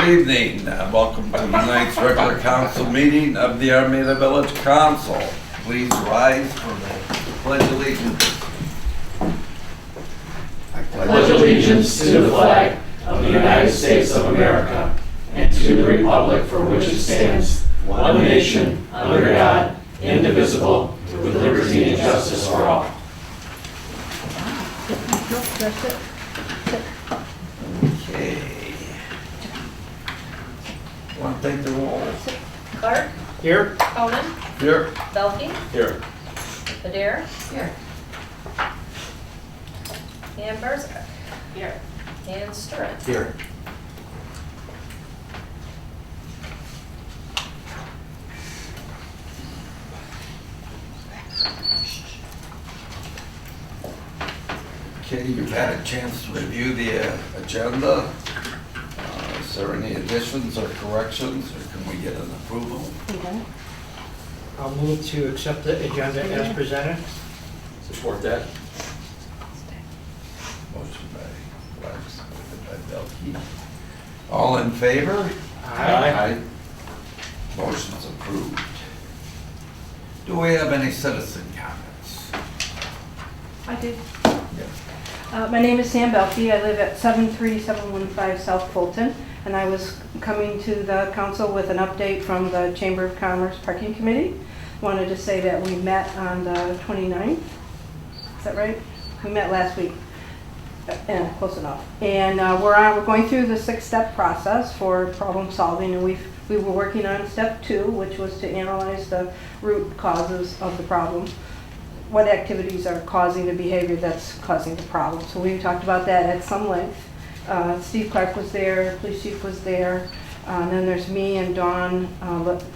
Good evening. Welcome to tonight's regular council meeting of the Armada Village Council. Please rise for the pledge of allegiance. I pledge allegiance to the flag of the United States of America and to the republic for which it stands, one nation, under God, indivisible, with liberty and justice for all. Okay. Want to take the roll? Clark? Here. Conan? Here. Belkey? Here. Adair? Here. And Barzak? Here. And Sturren? Here. Okay, you've had a chance to review the agenda. Is there any additions or corrections, or can we get an approval? I'll move to accept the agenda as presented. Support that. Motion by Lex, seconded by Belkey. All in favor? Aye. Motion's approved. Do we have any citizen comments? I did. Yes. My name is Sam Belkey. I live at 73715 South Fulton, and I was coming to the council with an update from the Chamber of Commerce Parking Committee. Wanted to say that we met on the 29th. Is that right? We met last week. Close enough. And we're going through the 6-step process for problem solving, and we were working on step 2, which was to analyze the root causes of the problem. What activities are causing the behavior that's causing the problem. So we talked about that at some length. Steve Clark was there, police chief was there, and then there's me and Dawn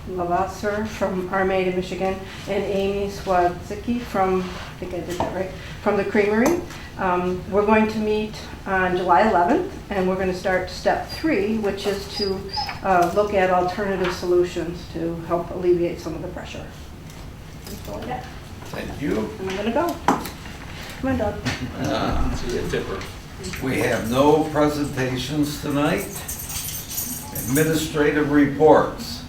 Lavasser from Armada, Michigan, and Amy Swadzicki from, I think I did that right, from the Creamery. We're going to meet on July 11th, and we're going to start step 3, which is to look at alternative solutions to help alleviate some of the pressure. That's all I got. Thank you. I'm gonna go. Come on, dog. We have no presentations tonight. Administrative reports.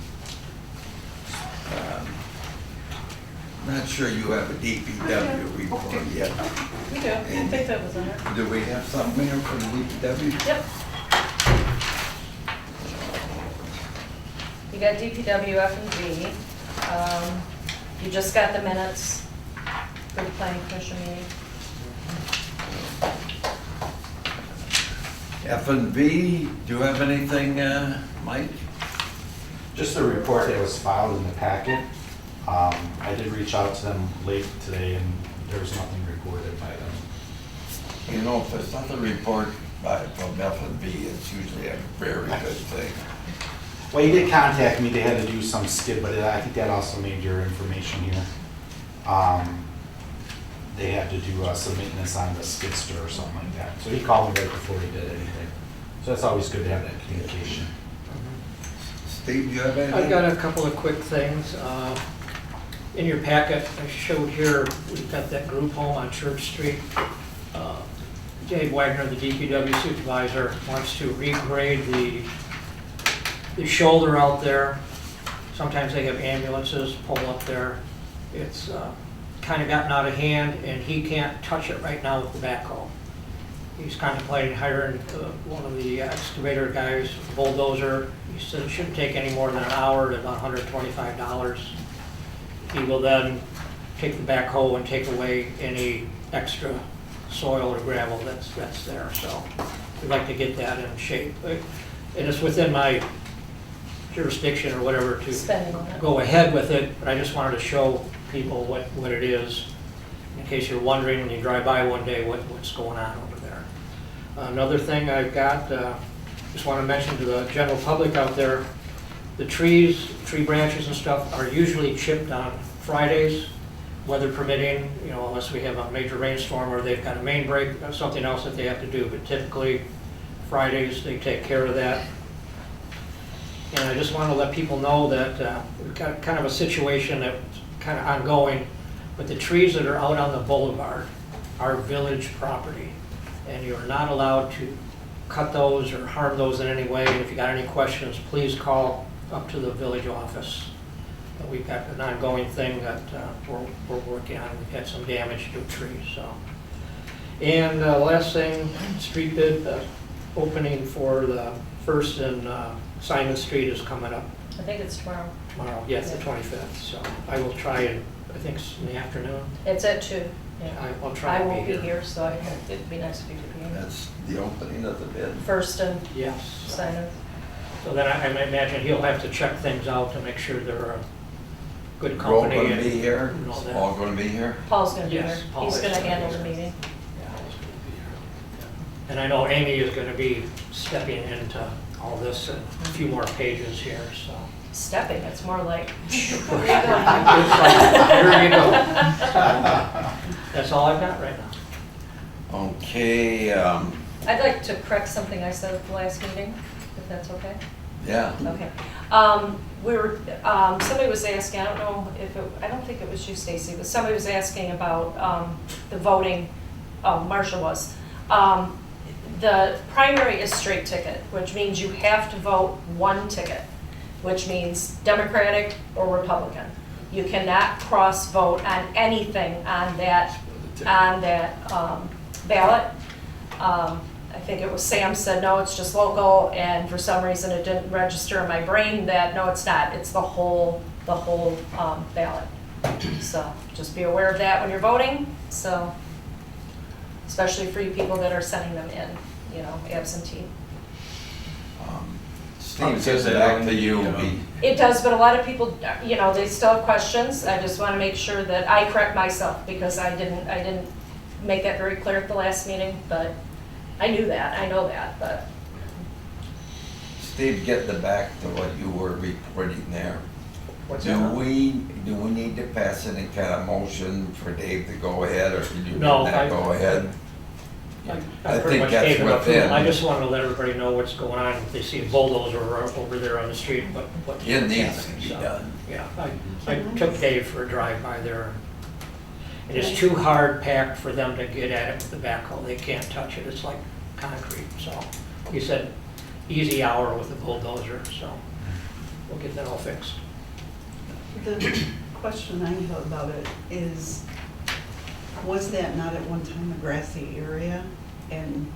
Not sure you have a DPW report yet. We do. I think that was in there. Do we have something here for the DPW? Yep. You got DPW, F&V. You just got the minutes for the planning commission meeting. F&V, do you have anything, Mike? Just the report that was filed in the packet. I did reach out to them late today and there was nothing reported by them. You know, if there's not a report from F&V, it's usually a very good thing. Well, you did contact me, they had to do some skid, but I think that also made your information here. They had to do some maintenance on the skidster or something like that. So he called me right before he did anything. So that's always good to have that communication. Steve, do you have anything? I've got a couple of quick things. In your packet, I showed here, we've got that group home on Church Street. Dave Wagner, the DPW supervisor, wants to regrade the shoulder out there. Sometimes they have ambulances pull up there. It's kind of gotten out of hand and he can't touch it right now with the backhoe. He's contemplating hiring one of the excavator guys, bulldozer. He said it shouldn't take any more than an hour at about $125. He will then take the backhoe and take away any extra soil or gravel that's there. So we'd like to get that in shape. And it's within my jurisdiction or whatever to go ahead with it, but I just wanted to show people what it is in case you're wondering when you drive by one day what's going on over there. Another thing I've got, just want to mention to the general public out there, the tree branches and stuff are usually chipped on Fridays, weather permitting, you know, unless we have a major rainstorm or they've got a main break or something else that they have to do, but typically Fridays they take care of that. And I just want to let people know that we've got kind of a situation that's kind of ongoing, but the trees that are out on the boulevard are village property, and you're not allowed to cut those or harm those in any way. And if you got any questions, please call up to the village office. We've got an ongoing thing that we're working on. We've had some damage to a tree, so. And last thing, street bid opening for the First and Simon Street is coming up I think it's tomorrow. tomorrow. Yes, the 25th. So I will try and I think it's in the afternoon. It's at 2. Yeah. I'll try I to won't be be here, so it'd be nice if you could be here. That's the opening of the bid. First and Yes. Simon. So then I imagine he'll have to check things out to make sure they're a good We're all company. gonna and- be here? and all that. All gonna be here? Paul's gonna be Yes, here. Paul He's is gonna gonna be handle the here. meeting. And I know Amy is going to be stepping into all this and a few more pages here, so. Stepping, it's more like. Here you go. That's all I've got right now. Okay, I'd like to correct something I said at the last meeting, if that's okay. yeah. Okay. We were, somebody was asking, I don't know if it, I don't think it was you, Stacy, but somebody was asking about the voting, Marcia was. The primary is straight ticket, which means you have to vote one ticket, which means Democratic or Republican. You cannot cross-vote on anything on that ballot. I think it was Sam said, no, it's just local, and for some reason it didn't register in my brain that, no, it's not, it's the whole ballot. So just be aware of that when you're voting, so, especially for you people that are sending them in, you know, absentee. Steve, says back to you. It does, but a lot of people, you know, they still have questions. I just want to make sure that I correct myself because I didn't make that very clear at the last meeting, but I knew that, I know that, but. Steve, getting back to what you were reporting there. What's Do that? we need to pass any kind of motion for Dave to go ahead, or can you No, not go ahead? I pretty think much that's gave enough within- room. I just wanted to let everybody know what's going on. If they see a bulldozer over there on the street, what's It needs to happening. be So, done. Yeah, I took Dave for a drive by there. And it's too hard packed for them to get at it with the backhoe. They can't touch it. It's like concrete. So he said, easy hour with the bulldozer, so we'll get that all fixed. The question I have about it is, was that not at one time a grassy area? And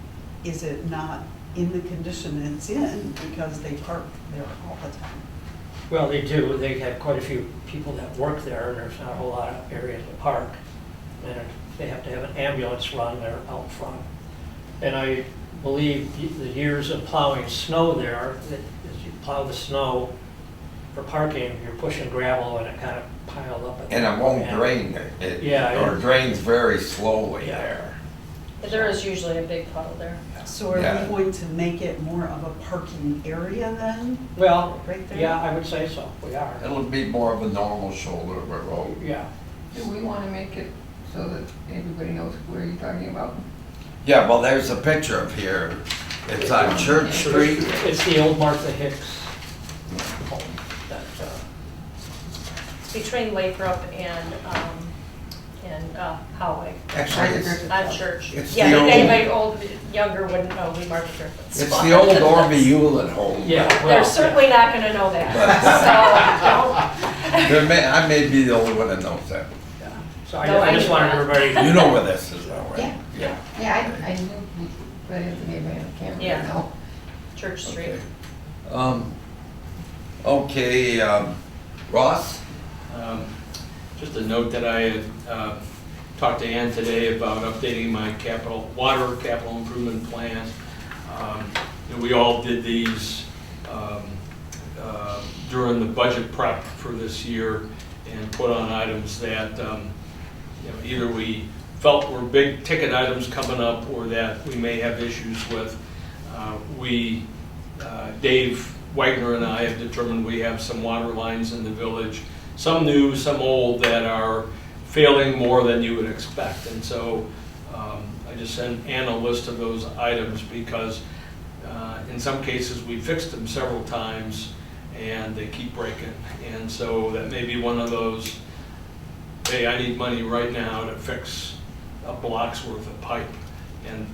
is it not in the condition it's in because they park there all the time? Well, they do. They have quite a few people that work there, and there's not a whole lot of area to park. And they have to have an ambulance run there out front. And I believe the years of plowing snow there, that as you plow the snow for parking, you're pushing gravel and it kind of piled up. And it won't And- drain, or drains very slowly Yeah. there. There is usually a big puddle there. So are Yeah. we going to make it more of a parking area then? Well, Right there? yeah, I would say so. We are. It'll be more of a normal shoulder of a road. Yeah. Do we want to make it so that everybody knows where you're talking about? Yeah, well, there's a picture of here. It's on Church Street. It's the old Martha Hicks home that, It's between Lathrop and Howay. Actually, it's, On Church. It's Yeah, the if old- anybody old, younger wouldn't know we Martha Griffiths. it's the old Orby Hewlett home. yeah. They're well, certainly not gonna know that, so, I may be the only one that knows that. yeah. So No, I just I- wanted everybody. You know where this is, though, right? Yeah. Yeah. Yeah, I knew, but I didn't think anybody on camera. Yeah. No. Church Street. Okay, Ross? Just a note that I had talked to Ann today about updating my water capital improvement plan. We all did these during the budget prep for this year and put on items that either we felt were big ticket items coming up or that we may have issues with. Dave Wagner and I have determined we have some water lines in the village, some new, some old, that are failing more than you would expect. And so I just sent Ann a list of those items because in some cases we fixed them several times and they keep breaking. And so that may be one of those, hey, I need money right now to fix a block's worth of pipe. And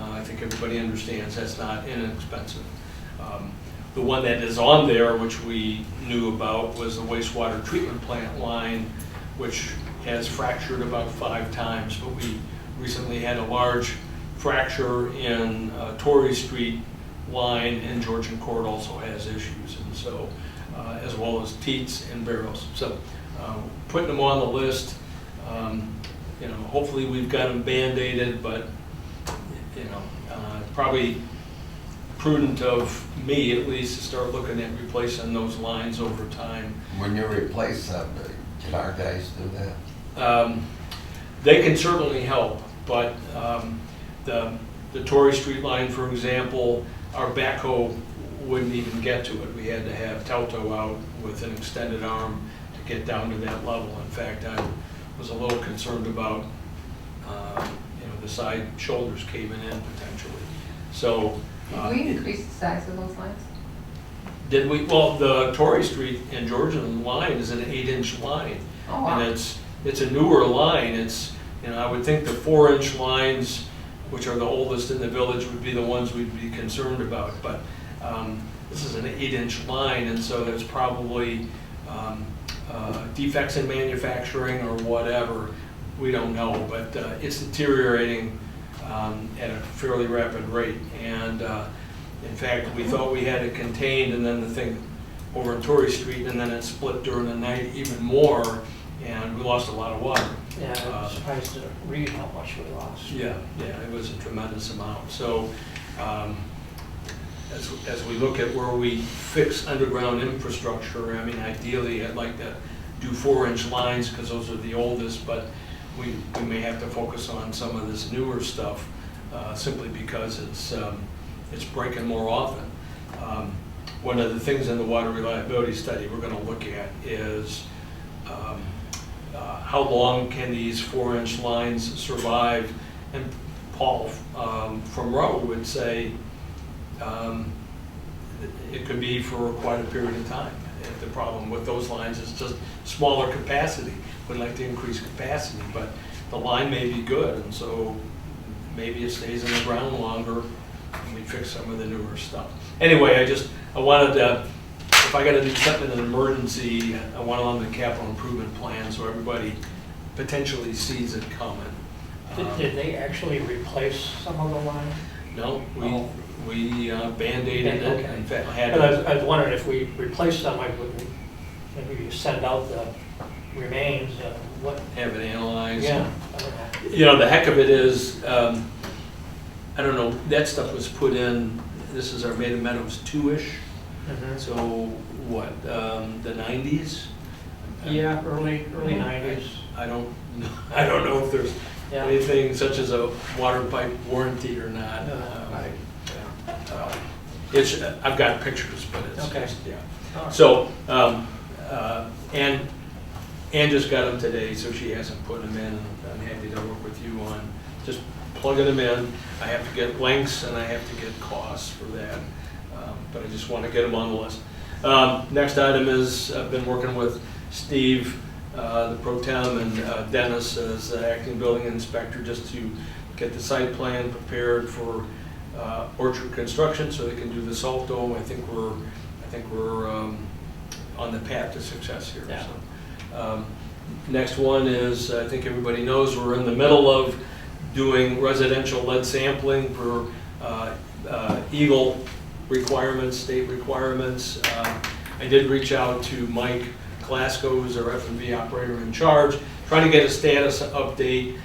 I think everybody understands that's not inexpensive. The one that is on there, which we knew about, was the wastewater treatment plant line, which has fractured about 5 times, but we recently had a large fracture in Torrey Street line, and Georgian Court also has issues, and so, as well as teats and barrels. So, putting them on the list, you know, hopefully we've got them band-aided, but, you know, probably prudent of me, at least, to start looking at replacing those lines over time. When you replace them, can our guys do that? They can certainly help, but the Torrey Street line, for example, our backhoe wouldn't even get to it. We had to have Telto out with an extended arm to get down to that level. In fact, I was a little concerned about you know, the side shoulders caving in potentially. So. Did we increase the size of those lines? Did we? Well, the Torrey Street and Georgian line is an 8-inch line. Oh, wow. And it's a newer line. It's, you know, I would think the 4-inch lines, which are the oldest in the village, would be the ones we'd be concerned about. But this is an 8-inch line, and so there's probably defects in manufacturing or whatever. We don't know, but it's deteriorating at a fairly rapid rate. And in fact, we thought we had it contained, and then the thing over in Torrey Street, and then it split during the night even more, and we lost a lot of water. Yeah, I'm surprised to read how much we lost. Yeah, it was a tremendous amount. So as we look at where we fix underground infrastructure, I mean, ideally, I'd like to do 4-inch lines because those are the oldest, but we may have to focus on some of this newer stuff simply because it's breaking more often. One of the things in the water reliability study we're going to look at is how long can these 4-inch lines survive? And Paul from Rowe would say it could be for quite a period of time. If the problem with those lines is just smaller capacity. We'd like to increase capacity, but the line may be good, and so maybe it stays in the ground longer and we fix some of the newer stuff. Anyway, I wanted to, if I got to do something in an emergency, I want it on the capital improvement plan so everybody potentially sees it coming. Did they actually replace some of the line? No, we band-aided it. Okay. In fact, I was wondering if we replaced some, I would maybe send out the remains, what? have it analyzed. Yeah. You know, the heck of it is, I don't know, that stuff was put in, this is our Maiden Meadows 2-ish, Mhm. so what, the 90s? Yeah, early 90s. I don't know if there's Yeah. anything such as a water pipe warranty or not. I've got pictures, but it's, Okay. yeah. All right. So, Ann just got them today, so she hasn't put them in, and I'm happy to work with you on just plugging them in. I have to get lengths and I have to get costs for that, but I just want to get them on the list. Next item is, I've been working with Steve, the pro tem, and Dennis as the acting building inspector, just to get the site plan prepared for orchard construction so they can do the salt dome. I think we're on the path to success here. Yeah. So, next one is, I think everybody knows, we're in the middle of doing residential lead sampling for Eagle requirements, state requirements. I did reach out to Mike Glasgow, who's our F&V operator in charge, trying to get a status update.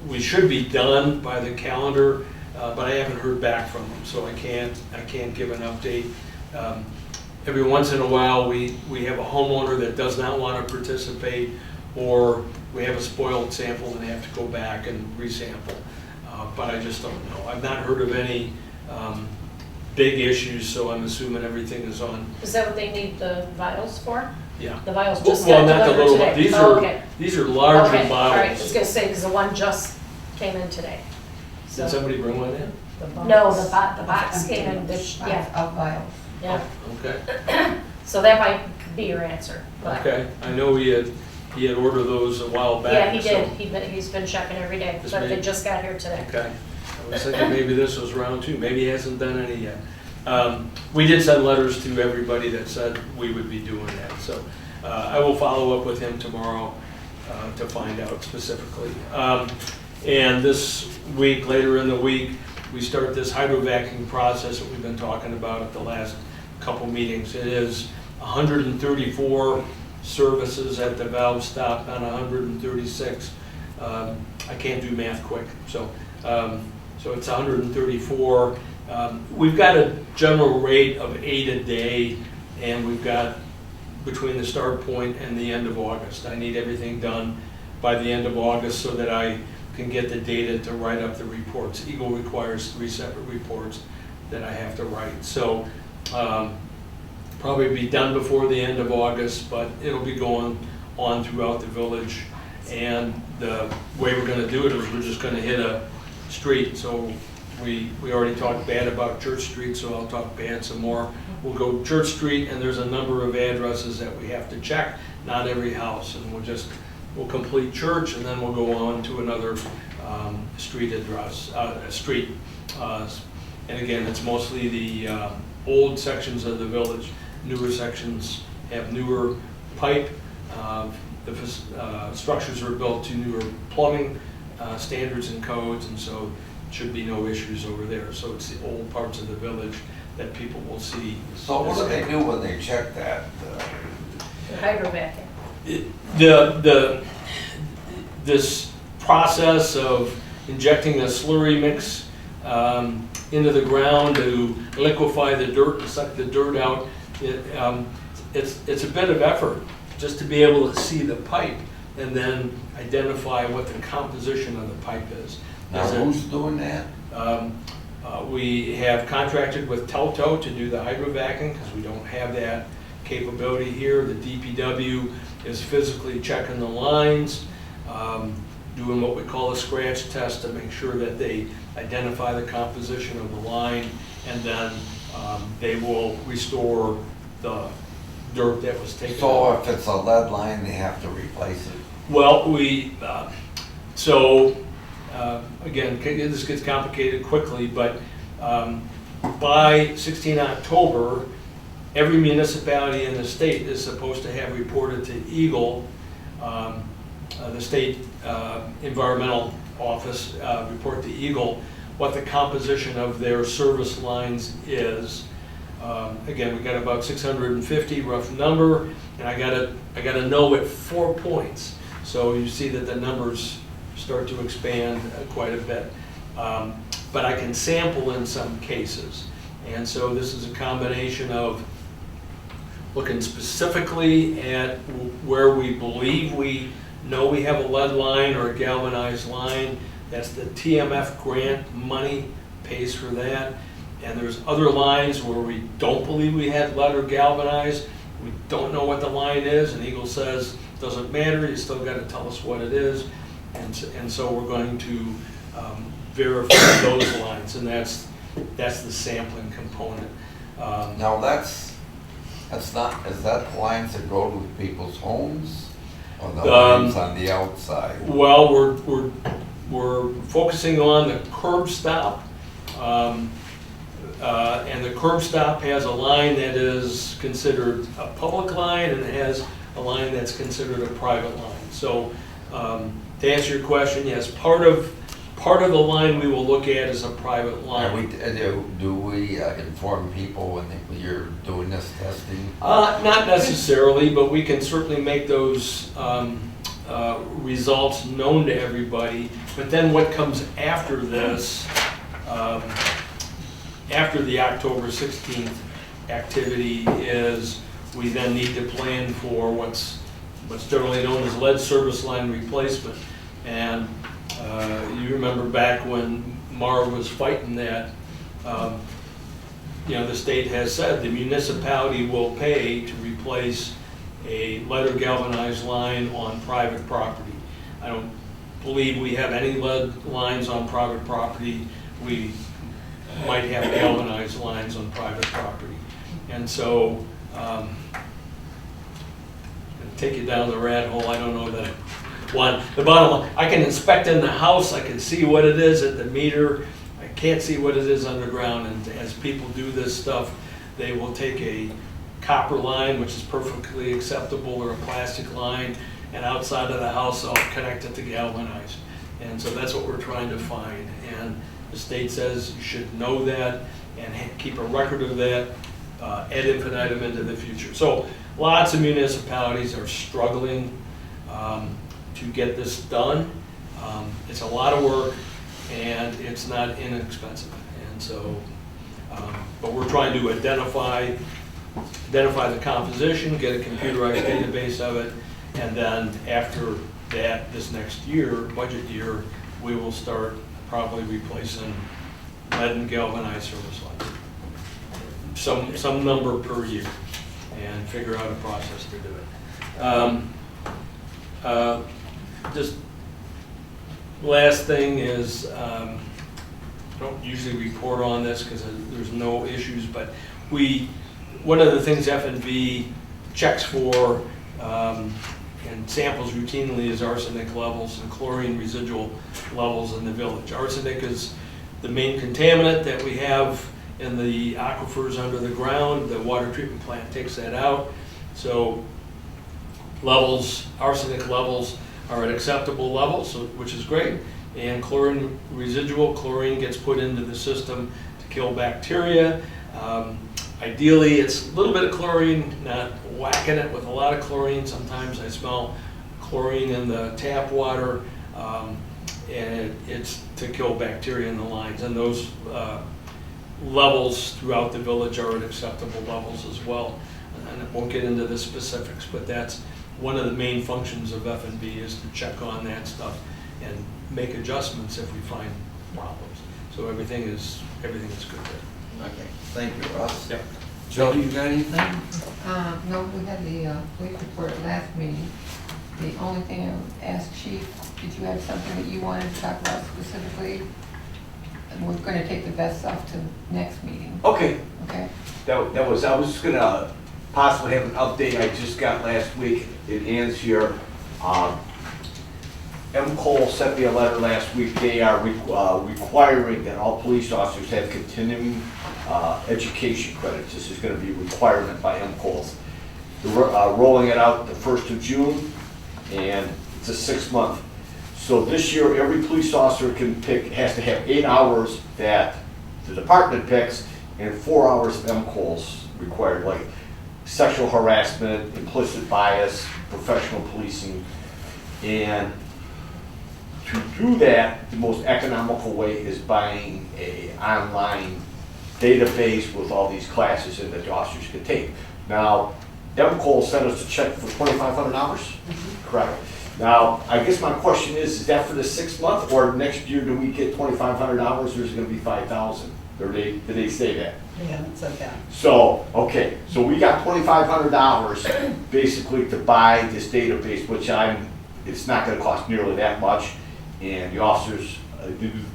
We should be done by the calendar, but I haven't heard back from them, so I can't give an update. Every once in a while, we have a homeowner that does not want to participate, or we have a spoiled sample and they have to go back and resample. But I just don't know. I've not heard of any big issues, so I'm assuming everything is on. Is that what they need the vials for? Yeah. The vials just Well, got not the delivered little today? ones. Okay. These are larger Okay, all right, I was bottles. gonna say, because the one just came in today. Did somebody bring one in? No, the box came in, yeah, Of vials. yeah. Okay. So that might be your answer. but- Okay. I know he had ordered those a while back. Yeah, he so- did. He's been checking every day, Just but they made- just got here today. Okay. I was thinking maybe this was round 2. Maybe he hasn't done any yet. We did send letters to everybody that said we would be doing that. So I will follow up with him tomorrow to find out specifically. And this week, later in the week, we start this hydrovacuum process that we've been talking about at the last couple meetings. It is 134 services at the valve stop on 136. I can't do math quick, so it's 134. We've got a general rate of 8 a day, and we've got between the start point and the end of August. I need everything done by the end of August so that I can get the data to write up the reports. Eagle requires 3 separate reports that I have to write. So probably be done before the end of August, but it'll be going on throughout the village. And the way we're going to do it is we're just going to hit a street. So we already talked bad about Church Street, so I'll talk bad some more. We'll go Church Street, and there's a number of addresses that we have to check, not every house. And we'll complete Church, and then we'll go on to another street address, and again, it's mostly the old sections of the village. Newer sections have newer pipe. The structures are built to newer plumbing standards and codes, and so should be no issues over there. So it's the old parts of the village that people will see. So what do they do when they check that? Hydrovacuum. This process of injecting a slurry mix into the ground to liquefy the dirt and suck the dirt out, it's a bit of effort just to be able to see the pipe and then identify what the composition of the pipe is. Now who's doing that? We have contracted with Telto to do the hydrovacuum because we don't have that capability here. The DPW is physically checking the lines, doing what we call a scratch test to make sure that they identify the composition of the line, and then they will restore the dirt that was taken So out. if it's a lead line, they have to replace it? Well, again, this gets complicated quickly, but by 16 October, every municipality in the state is supposed to have reported to Eagle, the state environmental office, report to Eagle what the composition of their service lines is. Again, we got about 650 rough number, and I gotta know at 4 points. So you see that the numbers start to expand quite a bit. But I can sample in some cases. And so this is a combination of looking specifically at where we believe we know we have a lead line or a galvanized line. That's the TMF grant money pays for that. And there's other lines where we don't believe we had lead or galvanized. We don't know what the line is, and Eagle says, doesn't matter, you still got to tell us what it is. And so we're going to verify those lines, and that's the sampling component. Now is that the lines that go to people's homes, or the lines on the outside? Well, we're focusing on the curb stop, and the curb stop has a line that is considered a public line, and it has a line that's considered a private line. So to answer your question, yes, part of the line we will look at is a private line. Do we inform people when you're doing this testing? Not necessarily, but we can certainly make those results known to everybody. But then what comes after this, after the October 16th activity, is we then need to plan for what's generally known as lead service line replacement. And you remember back when Mara was fighting that, the state has said the municipality will pay to replace a lead or galvanized line on private property. I don't believe we have any lead lines on private property. We might have galvanized lines on private property. And so, take you down the rat hole, I don't know that the bottom line, I can inspect in the house, I can see what it is at the meter, can't see what it is underground, and as people do this stuff, they will take a copper line, which is perfectly acceptable, or a plastic line, and outside of the house, I'll connect it to galvanized. And so that's what we're trying to find. And the state says you should know that and keep a record of that ad infinitum into the future. So lots of municipalities are struggling to get this done. It's a lot of work, and it's not inexpensive. And so, but we're trying to identify the composition, get a computerized database of it, and then after that, this next year, budget year, we will start probably replacing lead and galvanized service lines. Some number per year, and figure out a process to do it. Just last thing is, I don't usually report on this because there's no issues, but one of the things F&V checks for and samples routinely is arsenic levels and chlorine residual levels in the village. Arsenic is the main contaminant that we have in the aquifers under the ground. The water treatment plant takes that out. So arsenic levels are at acceptable levels, which is great. And chlorine residual, chlorine gets put into the system to kill bacteria. Ideally, it's a little bit of chlorine, not whacking it with a lot of chlorine. Sometimes I smell chlorine in the tap water, and it's to kill bacteria in the lines. And those levels throughout the village are at acceptable levels as well. And I won't get into the specifics, but that's one of the main functions of F&B, is to check on that stuff and make adjustments if we find problems. So everything is good there. Okay, thank you, Russ. Yep. Joe, you got anything? No, we had the police report at last meeting. The only thing I would ask Chief, did you have something that you wanted to talk about specifically? And we're going to take the vests off to next meeting. Okay, Okay? I was just gonna possibly have an update I just got last week. It ends here. M. Cole sent me a letter last week. They are requiring that all police officers have continuing education credits. This is gonna be a requirement by M. Cole's. They're rolling it out the 1st of June, and it's a 6-month. So this year, every police officer has to have 8 hours that the department picks, and 4 hours of M. Cole's required, like sexual harassment, implicit bias, professional policing. And to do that, the most economical way is buying an online database with all these classes in that the officers can take. Now, M. Cole sent us a check for $2,500, correct? Now, I guess my question is that for the 6 month, or next year do we get $2,500, or is it gonna be $5,000? Or did they say that? They haven't said that. So, okay, so we got $2,500 basically to buy this database, which it's not gonna cost nearly that much. And the officers,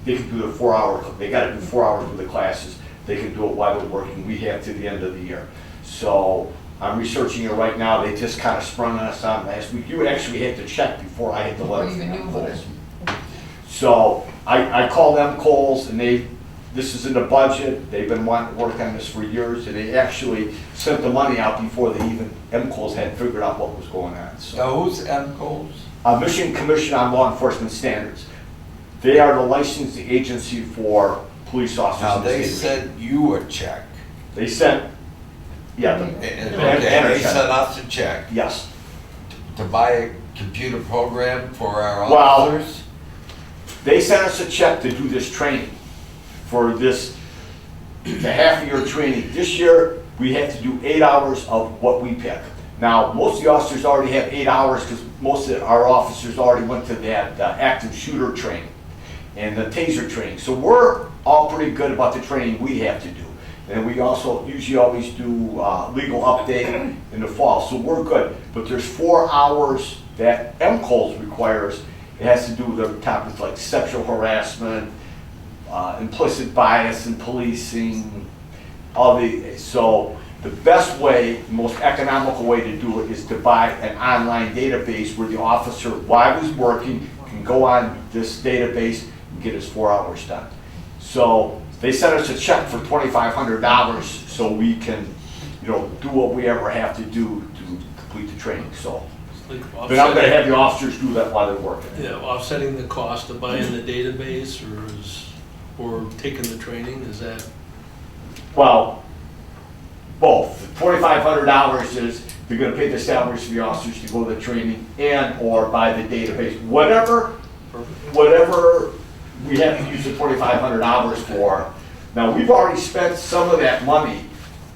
they can do the 4 hour, they gotta do 4 hours of the classes. They can do it while they're working. We have to the end of the year. So I'm researching it right now. They just kind of sprung us on last week. You actually had to check before I had the letter. Before you even knew about it. So I called them Coles, and this is in the budget. They've been wanting to work on this for years, and they actually sent the money out before M. Coles had figured out what was going on. So, So who's M. Coles? Michigan Commission on Law Enforcement Standards. They are the licensing agency for police officers. Now, in the they state of sent you a check. They sent, yeah, Okay, and a they check. sent us a check Yes. to buy a computer program for our Well- officers. They sent us a check to do this training for this, the half-year training. This year, we had to do 8 hours of what we pick. Now, most of the officers already have 8 hours because most of our officers already went to that active shooter training and the taser training. So we're all pretty good about the training we have to do. And we also usually always do legal update in the fall, so we're good. But there's 4 hours that M. Coles requires. It has to do with the topics like sexual harassment, implicit bias in policing, so the best way, the most economical way to do it is to buy an online database where the officer, while he's working, can go on this database and get his 4 hours done. So they sent us a check for $2,500 so we can, do what we ever have to do to complete the training, so. But I'm gonna have the officers do that while they're working. Yeah, offsetting the cost of buying the database or taking the training, is that? Well, both. $2,500 is they're gonna pay the salaries for the officers to go to the training and or buy the database. Whatever we have to use the $2,500 for. Now, we've already spent some of that money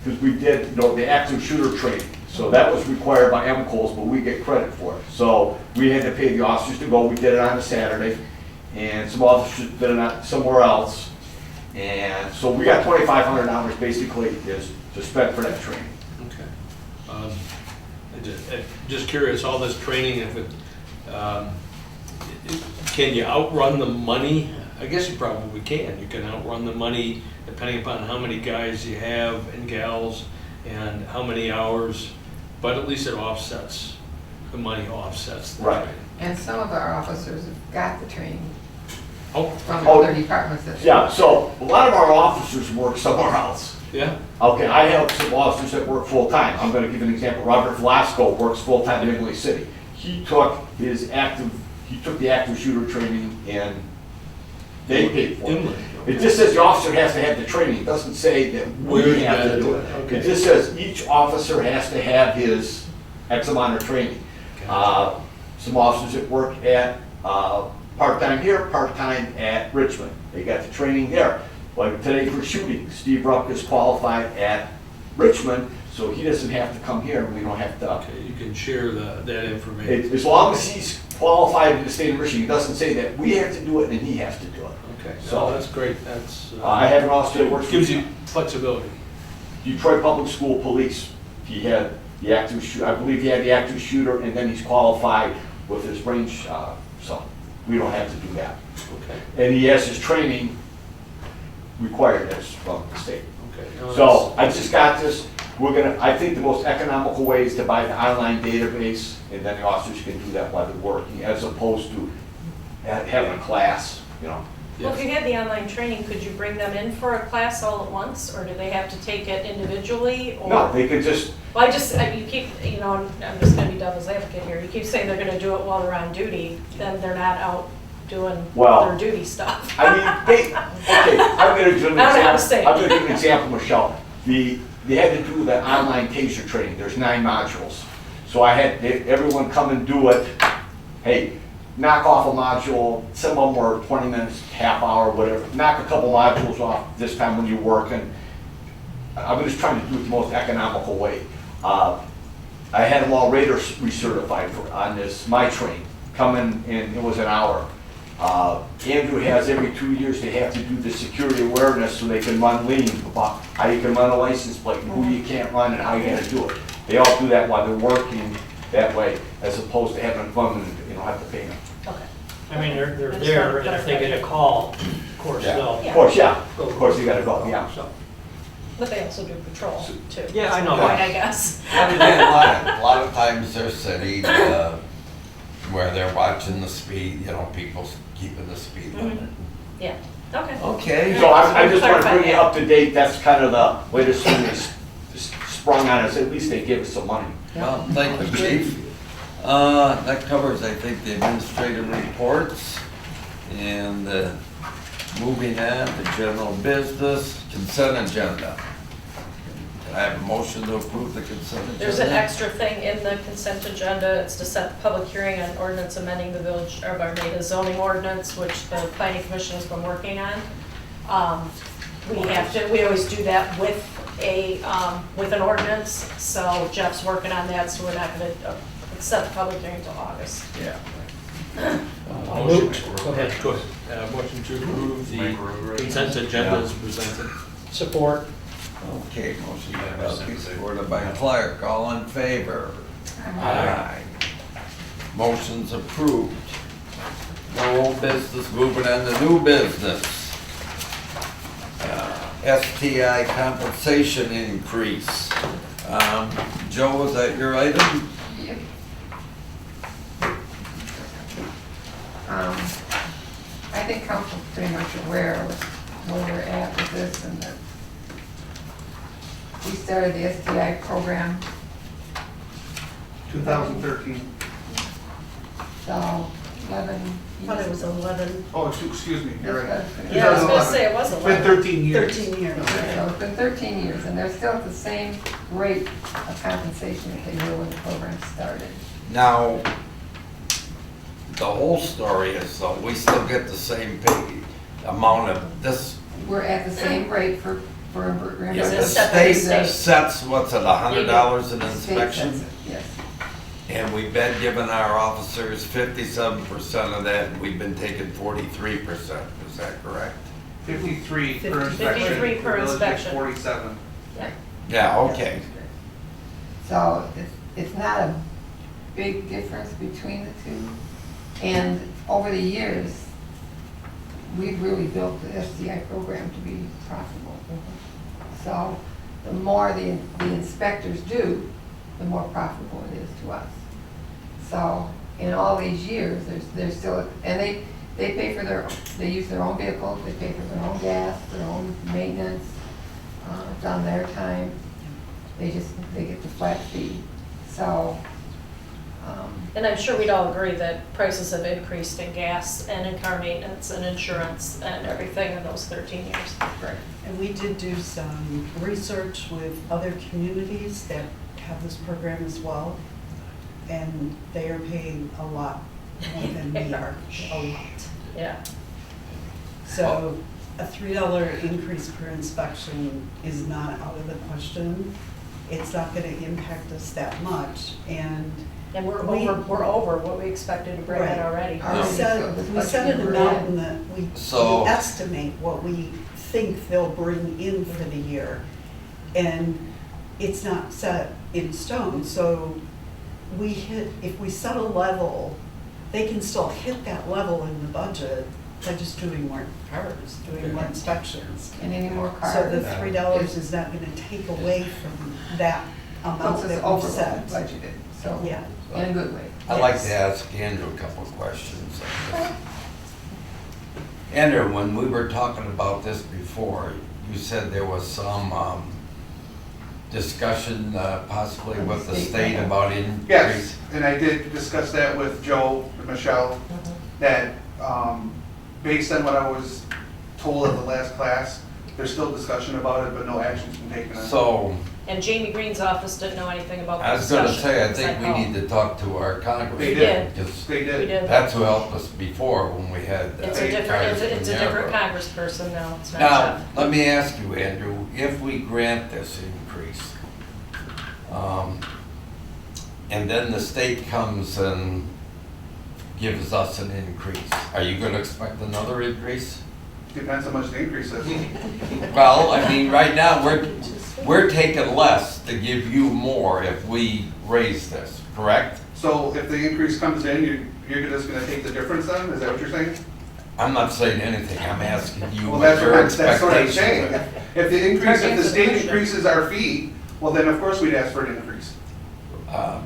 because we did, the active shooter training. So that was required by MCOs, but we get credit for it. So we had to pay the officers to go. We did it on a Saturday, and some officers did it somewhere else. And so we got $2,500 basically is to spend for that training. Okay. Just curious, all this training, can you outrun the money? I guess you probably can. You can outrun the money depending upon how many guys you have and gals and how many hours, but at least it offsets, the money offsets the Right. training. And some of our officers have got the training Oh, from Oh, other departments. That Yeah, so a lot of our officers work somewhere else. yeah? Okay, I have some officers that work full-time. I'm gonna give an example. Robert Velasco works full-time in Imlay City. He took the active shooter training and they paid for it. Imlay. It just says the officer has to have the training. It doesn't say that Where we you have gotta to do do it. it, okay. It just says each officer has to have his X amount of training. Some officers that work at, part-time here, part-time at Richmond. They got the training there. Like today for shooting, Steve Ruck is qualified at Richmond, so he doesn't have to come here and we don't have to. Okay, you can share that information. As long as he's qualified in the state of Michigan, it doesn't say that we have to do it and he has to do it. Okay, So- so that's great, that's. I have an officer that works for Gives you flexibility. Detroit Public School Police. He had the active shooter, I believe he had the active shooter, and then he's qualified with his range, so we don't have to do that. Okay, And he has his training required as from the state. okay. No, So I just got this, I think the most economical way is to buy the online database, and then the officers can do that while they're working, as opposed to having a class, Well, if you had the online training, could you bring them in for a class all at once, or do they have to take it individually? Or No, they could just, Well, you keep, I'm just gonna be devil's advocate here. You keep saying they're gonna do it while they're on duty, then they're not out doing Well, their duty stuff. okay, I'm gonna do an I don't know how to example. say it. I'm gonna give an example, Michelle. They had to do the online taser training, there's 9 modules. So I had everyone come and do it. Hey, knock off a module, some of them were 20 minutes, half hour, whatever. Knock a couple modules off this time when you're working. I'm just trying to do it the most economical way. I had them all radar recertified on this, my train, coming in, it was an hour. Andrew has every 2 years, they have to do the security awareness so they can run lean about how you can run a license plate, and who you can't run and how you gotta do it. They all do that while they're working that way, as opposed to having fun and have to pay them. Okay. I mean, they're I just there, wanted to and if they clarify. get a call, of course, Yeah. they'll. Yeah. Of course, yeah, of course you gotta go, yeah. So, But they also do patrol too. Yeah, I know. That's the point, I guess. And again, a lot of times they're sitting where they're watching the speed, people keeping the speed limit. Yeah, okay. Okay. So I just want to Clarify bring you that. up to date, that's kind of the latest thing that's sprung on us, at least they give us some money. Well, thank you, Chief. That covers, I think, the administrative reports. And moving on to general business, consent agenda. Can I have a motion to approve the consent agenda? There's an extra thing in the consent agenda. It's to set the public hearing on ordinance amending the Village of Armada zoning ordinance, which the planning commission has been working on. We always do that with an ordinance, so Jeff's working on that, so we're not gonna set the public hearing until August. Yeah. Motion. Go ahead. Go ahead. Motion to approve the consent agenda as presented. support. Okay, motion by Belkey, supported by Clark, all in favor? Aye. Motion's approved. No old business, moving on to new business. STI compensation increase. Joe, is that your item? Yep. I think council's pretty much aware of where we're at with this and that we started the STI program, 2013. so 11 I thought it was 11, Oh, excuse me, you're right. Yeah, I was gonna say it was It's been 11. 13 years. 13 years. So it's been 13 years, and they're still at the same rate of compensation that they were when the program started. Now, the whole story is, though, we still get the same pay amount of this. We're at the same rate for Yeah, reimbursement. the set by the state state. sets, what's it, $100 an State sets inspection? it, yes. And we've been giving our officers 57% of that, and we've been taking 43%, is that correct? 53 per 53 inspection. per The village gets inspection. 47. Yeah, okay. So it's not a big difference between the two. And over the years, we've really built the SDI program to be profitable. So the more the inspectors do, the more profitable it is to us. So in all these years, there's still, and they pay for they use their own vehicles, they pay for their own gas, their own maintenance, it's on their time. They get the flat fee. So, And I'm sure we'd all agree that prices have increased in gas and in car maintenance and insurance and everything in those 13 years. right. And we did do some research with other communities that have this program as well, and they are paying a lot more than we are, a lot. Yeah. So a $3 increase per inspection is not out of the question. It's not gonna impact us that much, and And we're over what we expected to bring in Right. already. we Already, set, so this we budget set an we're amount in. and that we So- estimate what we think they'll bring in for the year. And it's not set in stone, so if we set a level, they can still hit that level in the budget by just doing more cars, doing more inspections. And any more cars. So the $3 is not gonna take away from that amount Puts us that we've over set. what we budgeted, so, Yeah. in a good way. I'd like to ask Andrew a couple of questions. Andrew, when we were talking about this before, you said there was some discussion possibly with the state about increase. Yes, and I did discuss that with Joe and Michelle, that based on what I was told at the last class, there's still discussion about it, but no action's been taken on it. So, And Jamie Green's office didn't know anything about the I was gonna discussion. say, I think we need to talk to our They congressman. did. Because They We did. did. that's who helped us before when we had. It's a different, cars it's a from different Yarrow. congressperson now, it's not Now, Jeff. let me ask you, Andrew, if we grant this increase, and then the state comes and gives us an increase, are you gonna expect another increase? Depends how much the increase is. Well, I mean, right now, we're taking less to give you more if we raise this, correct? So if the increase comes in, you're just gonna take the difference then? Is that what you're saying? I'm not saying anything, I'm asking you Well, what your that's what I'm expectations saying. are. If the state increases our fee, well, then of course we'd ask for an increase. I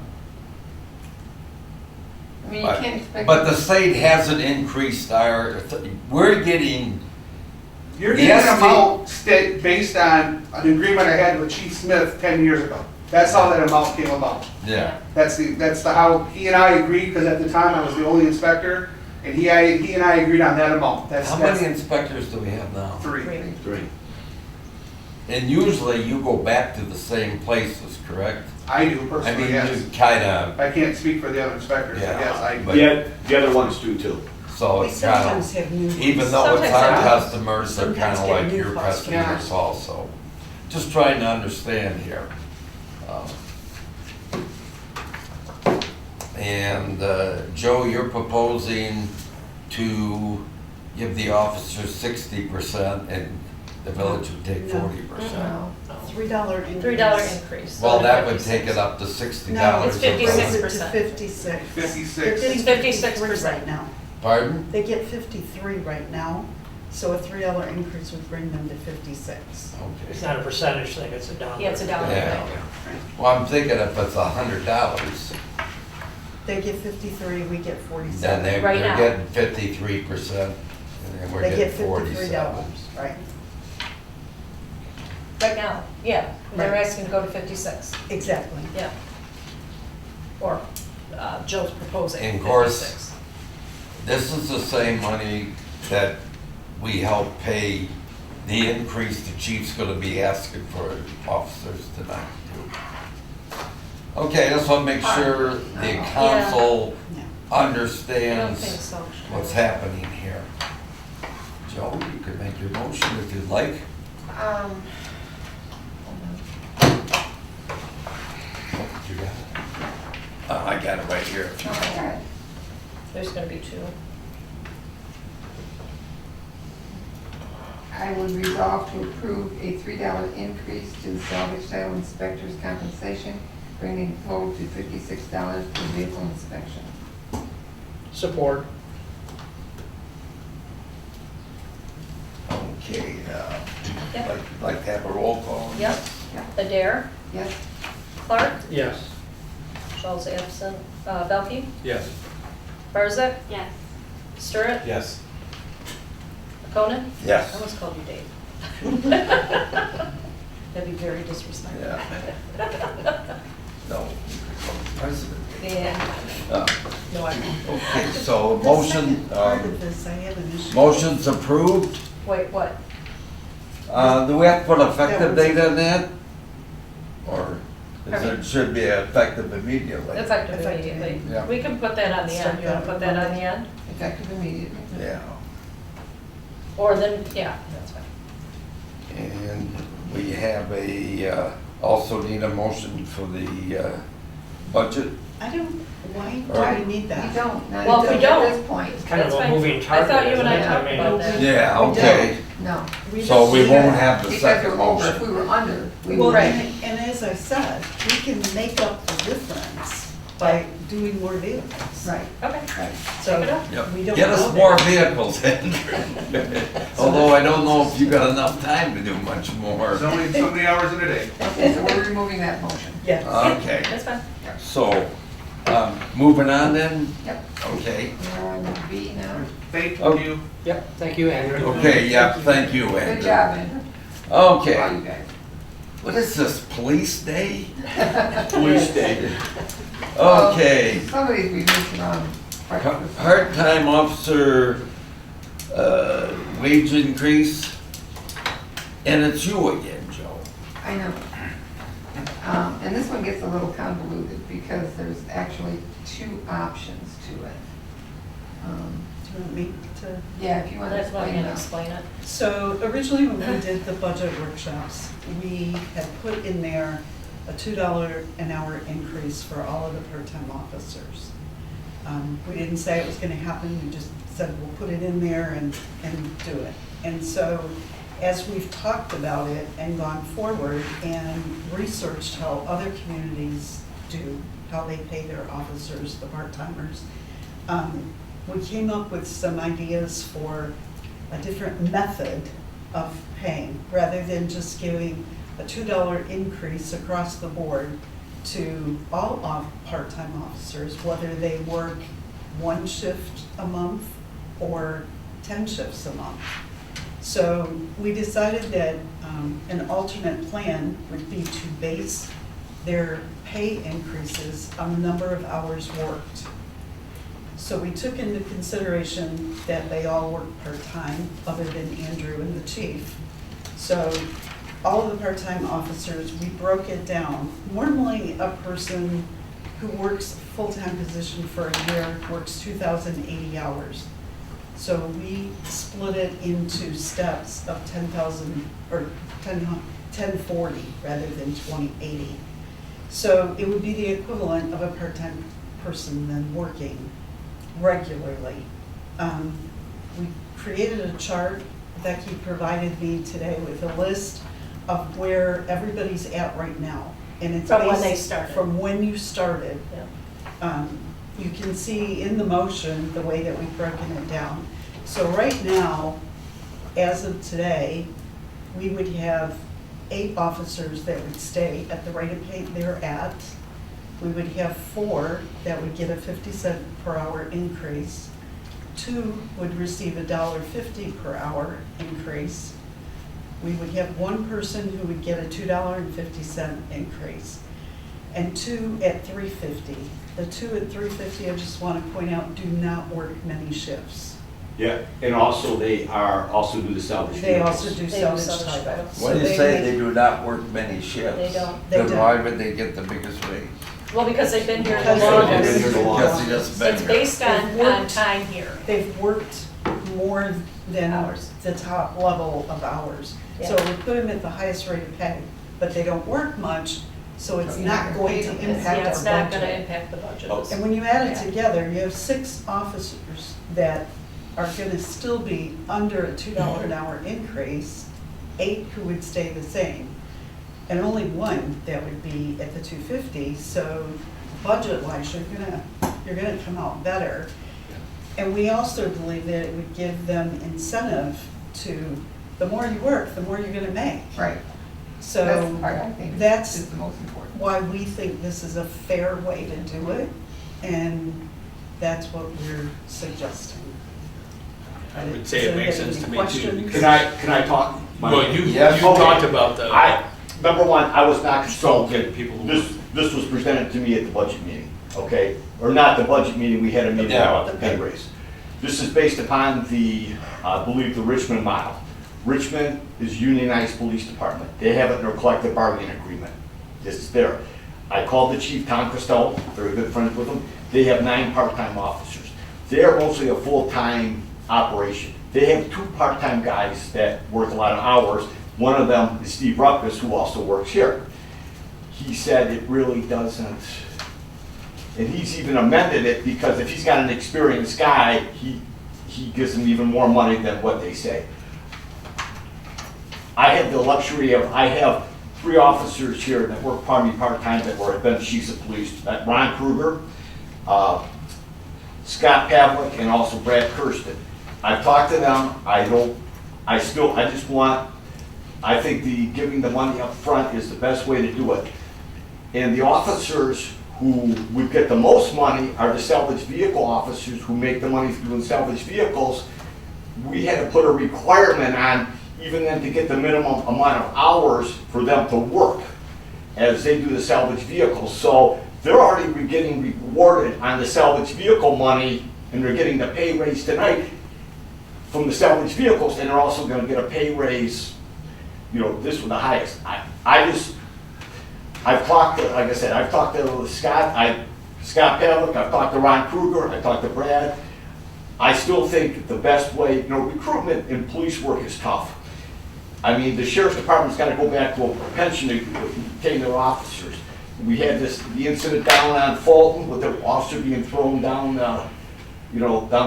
mean, you can't expect. But the state hasn't increased we're getting, You're Yes, getting an amount based on an agreement I had with Chief Smith 10 years ago. That's how that amount came about. yeah. That's how he and I agreed, because at the time I was the only inspector, and he and I agreed on that amount. That's How many inspectors do we have now? 3. Three. And usually you go back to the same places, correct? I do I personally, mean, yes. you kinda, I can't speak for the other inspectors, but Yeah, yes, I. but- Yeah, the other ones do too. so We it's kinda, sometimes have new ones. even though it's Sometimes our there are. customers, they're Sometimes kinda get like new your customers. customers also. Just trying to understand here. And Joe, you're proposing to give the officers 60% and the village would take No. 40%. No. $3 increase. $3 increase. Well, so that would 56. take it up to $60. No, It's it's 56%. 56. 56. They're getting 56% 53 right now. Pardon? They get 53 right now, so a $3 increase would bring them to 56. It's Okay. not a percentage thing, it's a dollar. Yeah, it's a dollar. Yeah. Well, I'm thinking if it's $100, They get 53, we get then 47. they're Right now. getting 53%. And then we're They get getting $53, right? Right now, yeah, they're Right. asking to go to 56, Exactly. yeah. Or Joe's proposing And of course- 56. This is the same money that we help pay the increase the chief's gonna be asking for officers tonight too. Okay, I just wanna make sure the council Yeah. I don't understands think so. what's happening here. Joe, you could make your motion if you'd like. Hold on. You got it? I got it right here. Oh, I got it. There's gonna be two. I would resolve to approve a $3 increase to the salvage title inspector's compensation, bringing the total to $56 per vehicle inspection. Support. Okay, Yep. like to have a roll call? Yep. Adair, Yes? Clark, Yes. Charles absent, Belkey, Yes. Barzak, Yes. Stewart, Yes. Konen. I Yes. almost called you Dave. That'd be very disrespectful. Yeah. No, president. Yeah, Uh, no, I won't. Okay, so The motion, second part of this, I have an issue. motion's approved. Wait, what? Do we have to put effective That was- date on that? Or is it, should be effective immediately? Effective Effective immediately. immediately. Yeah. We can put that on the end. You wanna put that on the end? Effective immediately. Yeah, Or then, yeah, that's fine. and we have also need a motion for the budget. I don't, why Or- do we need We that? don't, not Well, if we at don't- this point. It's kind of That's a fine. moving I target. thought you and I isn't it? talked mean, about that. Yeah, We okay. No. So we just- won't have the Because second we're over, if motion. we were under, we Well, would. and as I said, we can make up the difference by doing more vehicles. Right, Okay, right. So Take it up. Yep. we don't Get know us that. more vehicles, Andrew. Although I don't know if you got enough time to do much more. There's only so many hours in a day. Okay, so we're removing that motion. Yes. Okay, that's fine. so, moving on then? Yep. Okay, We're on B now. Thank Oh. you. Yep, thank you, Andrew. okay, yeah, thank you, Andrew. Good job, Andrew. Okay, All you guys. what is this, police day? Police day. Okay, Some of these we missed on. part-time officer, wage increase, and it's you again, Joe. I know. And this one gets a little convoluted because there's actually two options to it. Do you want me to? Yeah, if you want to That's why I'm explain gonna that. explain it. So originally when we did the budget workshops, we had put in there a $2 an hour increase for all of the part-time officers. We didn't say it was gonna happen, we just said we'll put it in there and do it. And so as we've talked about it and gone forward and researched how other communities do, how they pay their officers, the part-timers, we came up with some ideas for a different method of paying, rather than just giving a $2 increase across the board to all part-time officers, whether they work 1 shift a month or 10 shifts a month. So we decided that an alternate plan would be to base their pay increases on the number of hours worked. So we took into consideration that they all work part-time, other than Andrew and the chief. So all of the part-time officers, we broke it down. Normally, a person who works a full-time position for a year works 2,080 hours. So we split it into steps of 10,000, or 1040 rather than 2080. So it would be the equivalent of a part-time person then working regularly. We created a chart that he provided me today with a list of where everybody's at right now. And it's From when based- they started. From when you started. Yeah. You can see in the motion the way that we've broken it down. So right now, as of today, we would have 8 officers that would stay at the rate of pay they're at. We would have 4 that would get a 50 cent per hour increase. 2 would receive $1.50 per hour increase. We would have one person who would get a $2.50 increase, and 2 at $3.50. The 2 at $3.50, I just want to point out, do not work many shifts. Yeah, and also they also do the salvage They vehicles. also do They do salvage salvage type. vehicles. When you So say make- they do not work many shifts, They don't. They then don't. why would they get the biggest raise? Well, because they've been here the Because they've been longest. here the longest. Because he just been It's here. based on They've worked. time here. They've worked more than Hours. the top level of hours. So Yeah. we put them at the highest rate of pay, but they don't work much, so it's So you're not not gonna going pay to them. impact Yeah, our it's not gonna budget. impact the budget. Oh. And when you add it Yeah. together, you have 6 officers that are gonna still be under a $2 an hour increase, 8 who would stay the same, and only 1 that would be at the 250, so budget-wise, you're gonna come out better. And we also believe that it would give them incentive to, the more you work, the more you're gonna make. Right. So That's the part I think that's is the most important. why we think this is a fair way to do it, and that's what we're suggesting. I would say it makes sense to me too. Can I talk? Well, you Yes. talked about the. Number one, I was not consulted. People who- This was presented to me at the budget meeting, okay? Or not the budget meeting, we had a meeting Yeah. about the pay raise. This is based upon the, I believe, the Richmond model. Richmond is unionized police department. They have it in their collective bargaining agreement. It's there. I called the chief, Tom Costello, very good friends with him. They have 9 part-time officers. They are mostly a full-time operation. They have 2 part-time guys that work a lot of hours. One of them is Steve Ruckus, who also works here. He said it really doesn't, and he's even amended it because if he's got an experienced guy, he gives them even more money than what they say. I have the luxury of, I have 3 officers here that work part-time that have been chiefs of police. Ron Kruger, Scott Pavlik, and also Brad Kirsten. I've talked to them. I think giving the money up front is the best way to do it. And the officers who would get the most money are the salvage vehicle officers who make the money doing salvage vehicles. We had to put a requirement on even them to get the minimum amount of hours for them to work as they do the salvage vehicles. So they're already getting rewarded on the salvage vehicle money, and they're getting the pay raise tonight from the salvage vehicles, and they're also gonna get a pay raise, this was the highest. I've talked to, like I said, I've talked to Scott Pavlik, I've talked to Ron Kruger, I've talked to Brad. I still think the best way, recruitment in police work is tough. I mean, the sheriff's department's gotta go back to a pension to retain their officers. We had the incident down on Fulton with the officer being thrown down, down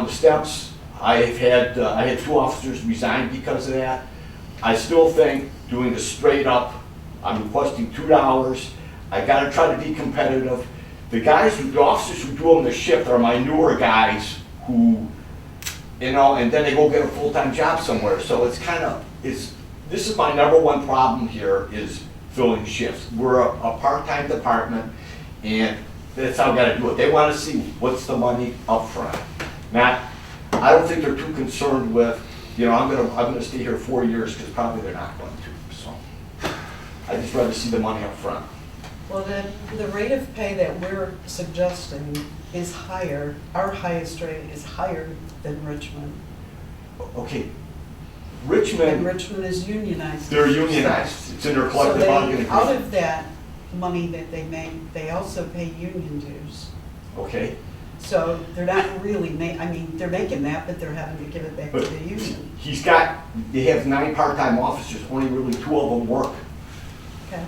the steps. I had 2 officers resign because of that. I still think doing a straight up, I'm requesting $2. I gotta try to be competitive. The officers who do them the shift are my newer guys who, and then they go get a full-time job somewhere. So this is my number one problem here is filling shifts. We're a part-time department, and that's how we gotta do it. They wanna see what's the money up front. I don't think they're too concerned with, I'm gonna stay here 4 years, because probably they're not going to, so. I'd just rather see the money up front. Well, the rate of pay that we're suggesting is higher, our highest rate is higher than Richmond. Okay, And Richmond, Richmond is unionized. they're unionized, it's in their So collective bargaining out agreement. of that money that they make, they also pay union dues. Okay, So they're not really they're making that, but they're having to give it back to but the union. they have 9 part-time officers, only really 2 of them work. Okay?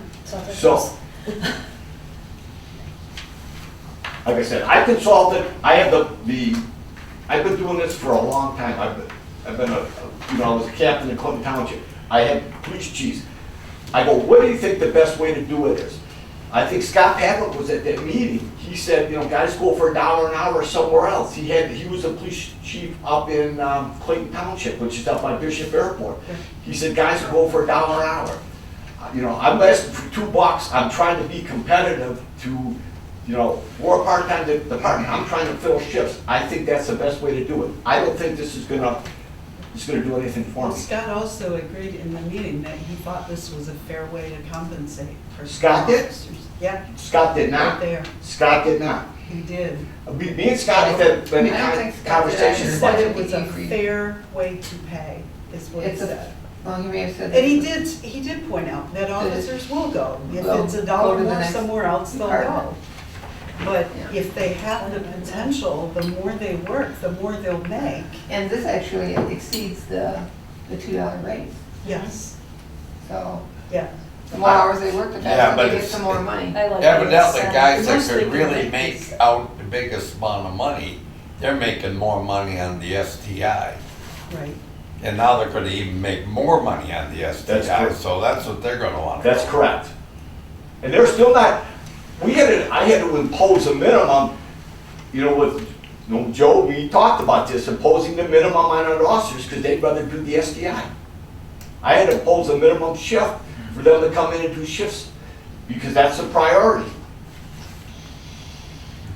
So, like I said, I consulted, I've been doing this for a long time. I've been I was a captain in Clinton Township. I had police chiefs. I go, what do you think the best way to do it is? I think Scott Pavlik was at that meeting. He said, guys go for $1 an hour somewhere else. He was a police chief up in Clayton Township, which is up by Bishop Airport. He said, guys go for $1 an hour. I'm asking for $2. I'm trying to be competitive to you know, we're a part-time department, I'm trying to fill shifts. I think that's the best way to do it. I don't think this is gonna do anything for Well, me. Scott also agreed in the meeting that he thought this was a fair way to compensate for. Scott did? officers. Yeah, Scott did right not. there. Scott did not. He did. Me and Scott have had many I don't think Scott did. He conversations. It's said like it was a he- fair way to pay, is what he It's a- said. Well, he may have said. And he did point out that officers will go. If Well, it's a go dollar to the more next somewhere else, they'll go. department. But Yeah. if they have the potential, the more they work, the more they'll make. And this actually exceeds the $2 raise. Yes, So yeah. the more hours they work, the Yeah, faster but they get it's- some more money. I like Evidently, it. guys that Unless they could can really make make this- out the biggest amount of money, they're making more money on the STI. Right. And now they're gonna even make more money on the That's STI, correct. so that's what they're gonna want. That's correct. And they're still not, I had to impose a minimum, you know, with, you know, Joe, we talked about this, imposing the minimum on our officers because they'd rather do the SDI. I had to impose a minimum shift for them to come in and do shifts because that's a priority.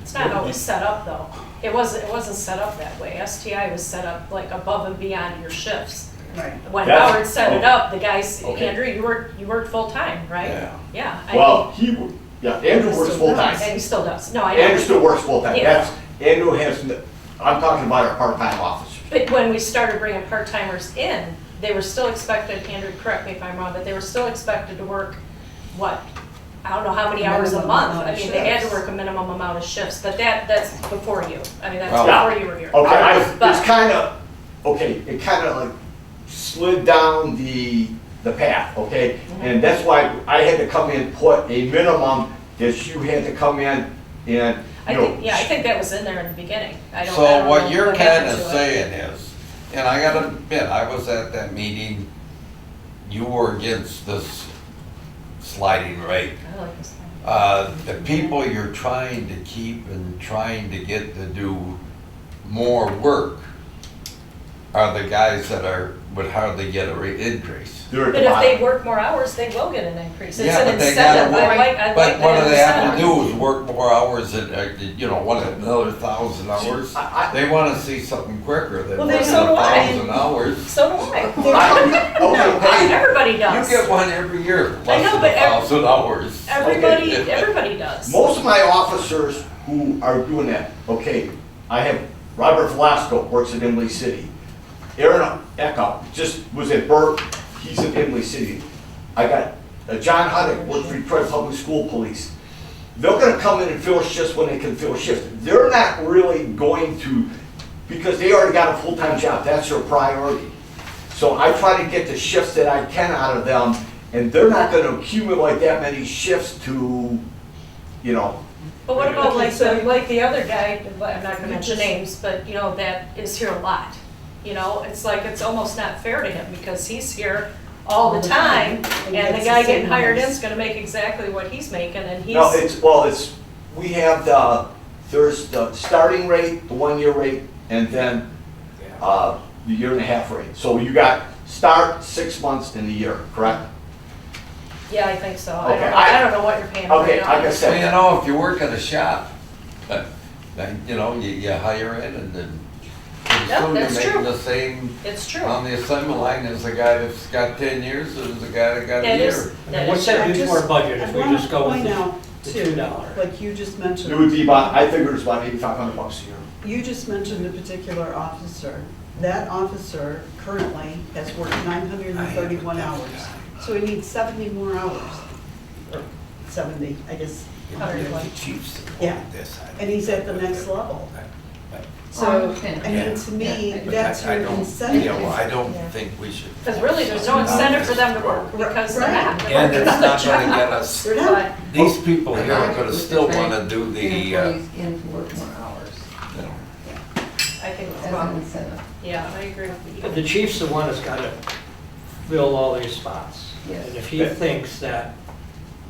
It's not always set up though. It wasn't set up that way. STI was set up like above and beyond your shifts. Right. When That's- Howard set it up, the guys, Okay. Andrew, you worked full-time, right? Yeah. Yeah. Well, Andrew works full-time. And he still does. No, I know. Andrew still works full-time. Yeah. Andrew has, I'm talking about our part-time officers. But when we started bringing part-timers in, they were still expected, Andrew, correct me if I'm wrong, but they were still expected to work, what? I don't know how many hours a Minimum month. amount I of mean, they had to shifts. work a minimum amount of shifts, but that's before you. I mean, that's Well- before you were here. Okay, But- it's kind of, okay, it kind of like slid down the path, okay? And that's why I had to come in, put a minimum that you had to come in and, I you know. think, yeah, I think that was in there in the beginning. I don't So know what you're happened kinda to it. saying is, and I gotta admit, I was at that meeting, you were against this sliding rate. I like this thing. The people you're trying to keep and trying to get to do more work are the guys that would hardly get a rate increase. They're at But the if they bottom. work more hours, they will get an increase. It's Yeah, an but they gotta incentive. I like that But what do they have to incentive. do is work more hours and, you know, what, another 1,000 hours? I- They wanna see something quicker than Well, working so do I. 1,000 hours. So do I. Okay, Everybody You does. get one every year, I less know, than but 1,000 hours. Everybody does. most of my officers who are doing that, okay, I have Robert Velasco, works in Emily City. Aaron Eckhoff just was at Burke, he's in Emily City. I got John Huddick, works for Detroit Public School Police. They're gonna come in and fill shifts when they can fill shifts. They're not really going to, because they already got a full-time job, that's their priority. So I try to get the shifts that I can out of them, and they're not gonna accumulate that many shifts to, you know, But what about Okay, so- like the other guy, I'm not gonna mention names, but you know, that is here a lot. You know, it's like, it's almost not fair to him because he's here all the time and the gets guy the same getting hired in numbers. is gonna make exactly what he's making and he's. no, we have there's the starting rate, the 1-year rate, and then, the 1.5 year rate. So you got start, 6 months, and a year, correct? Yeah, I think so. Okay, I don't know what you're paying him Okay, right now. like I So, you said, know, if you work at a shop, then, you know, you hire in and then pretty Yep, soon you're that's making true. the same It's true. on the assembly line as the guy that's got 10 years as the guy that got a That is, year. that What's is that true. do to our budget if we just go with I want to point out the too, $2? like you just mentioned. it would be about, I figured it's about $8,500 a year. You just mentioned a particular officer. That officer currently has worked 931 hours. So he needs 70 more hours. Or 70, I guess. 101. Yeah. And he's at the next level. I So, understand. I mean, to me, Yeah. that's your You know, incentive. I don't Yeah. think we should. Because really, there's no incentive for them to work because they're not. They're And working it's another not gonna job. get us, They're not. these people here are gonna still wanna do the, Employees in to work more hours you know, I think it's as an wrong. incentive. Yeah, I agree with you. The chief's the one that's got to fill all these spots. Yes. And if he thinks that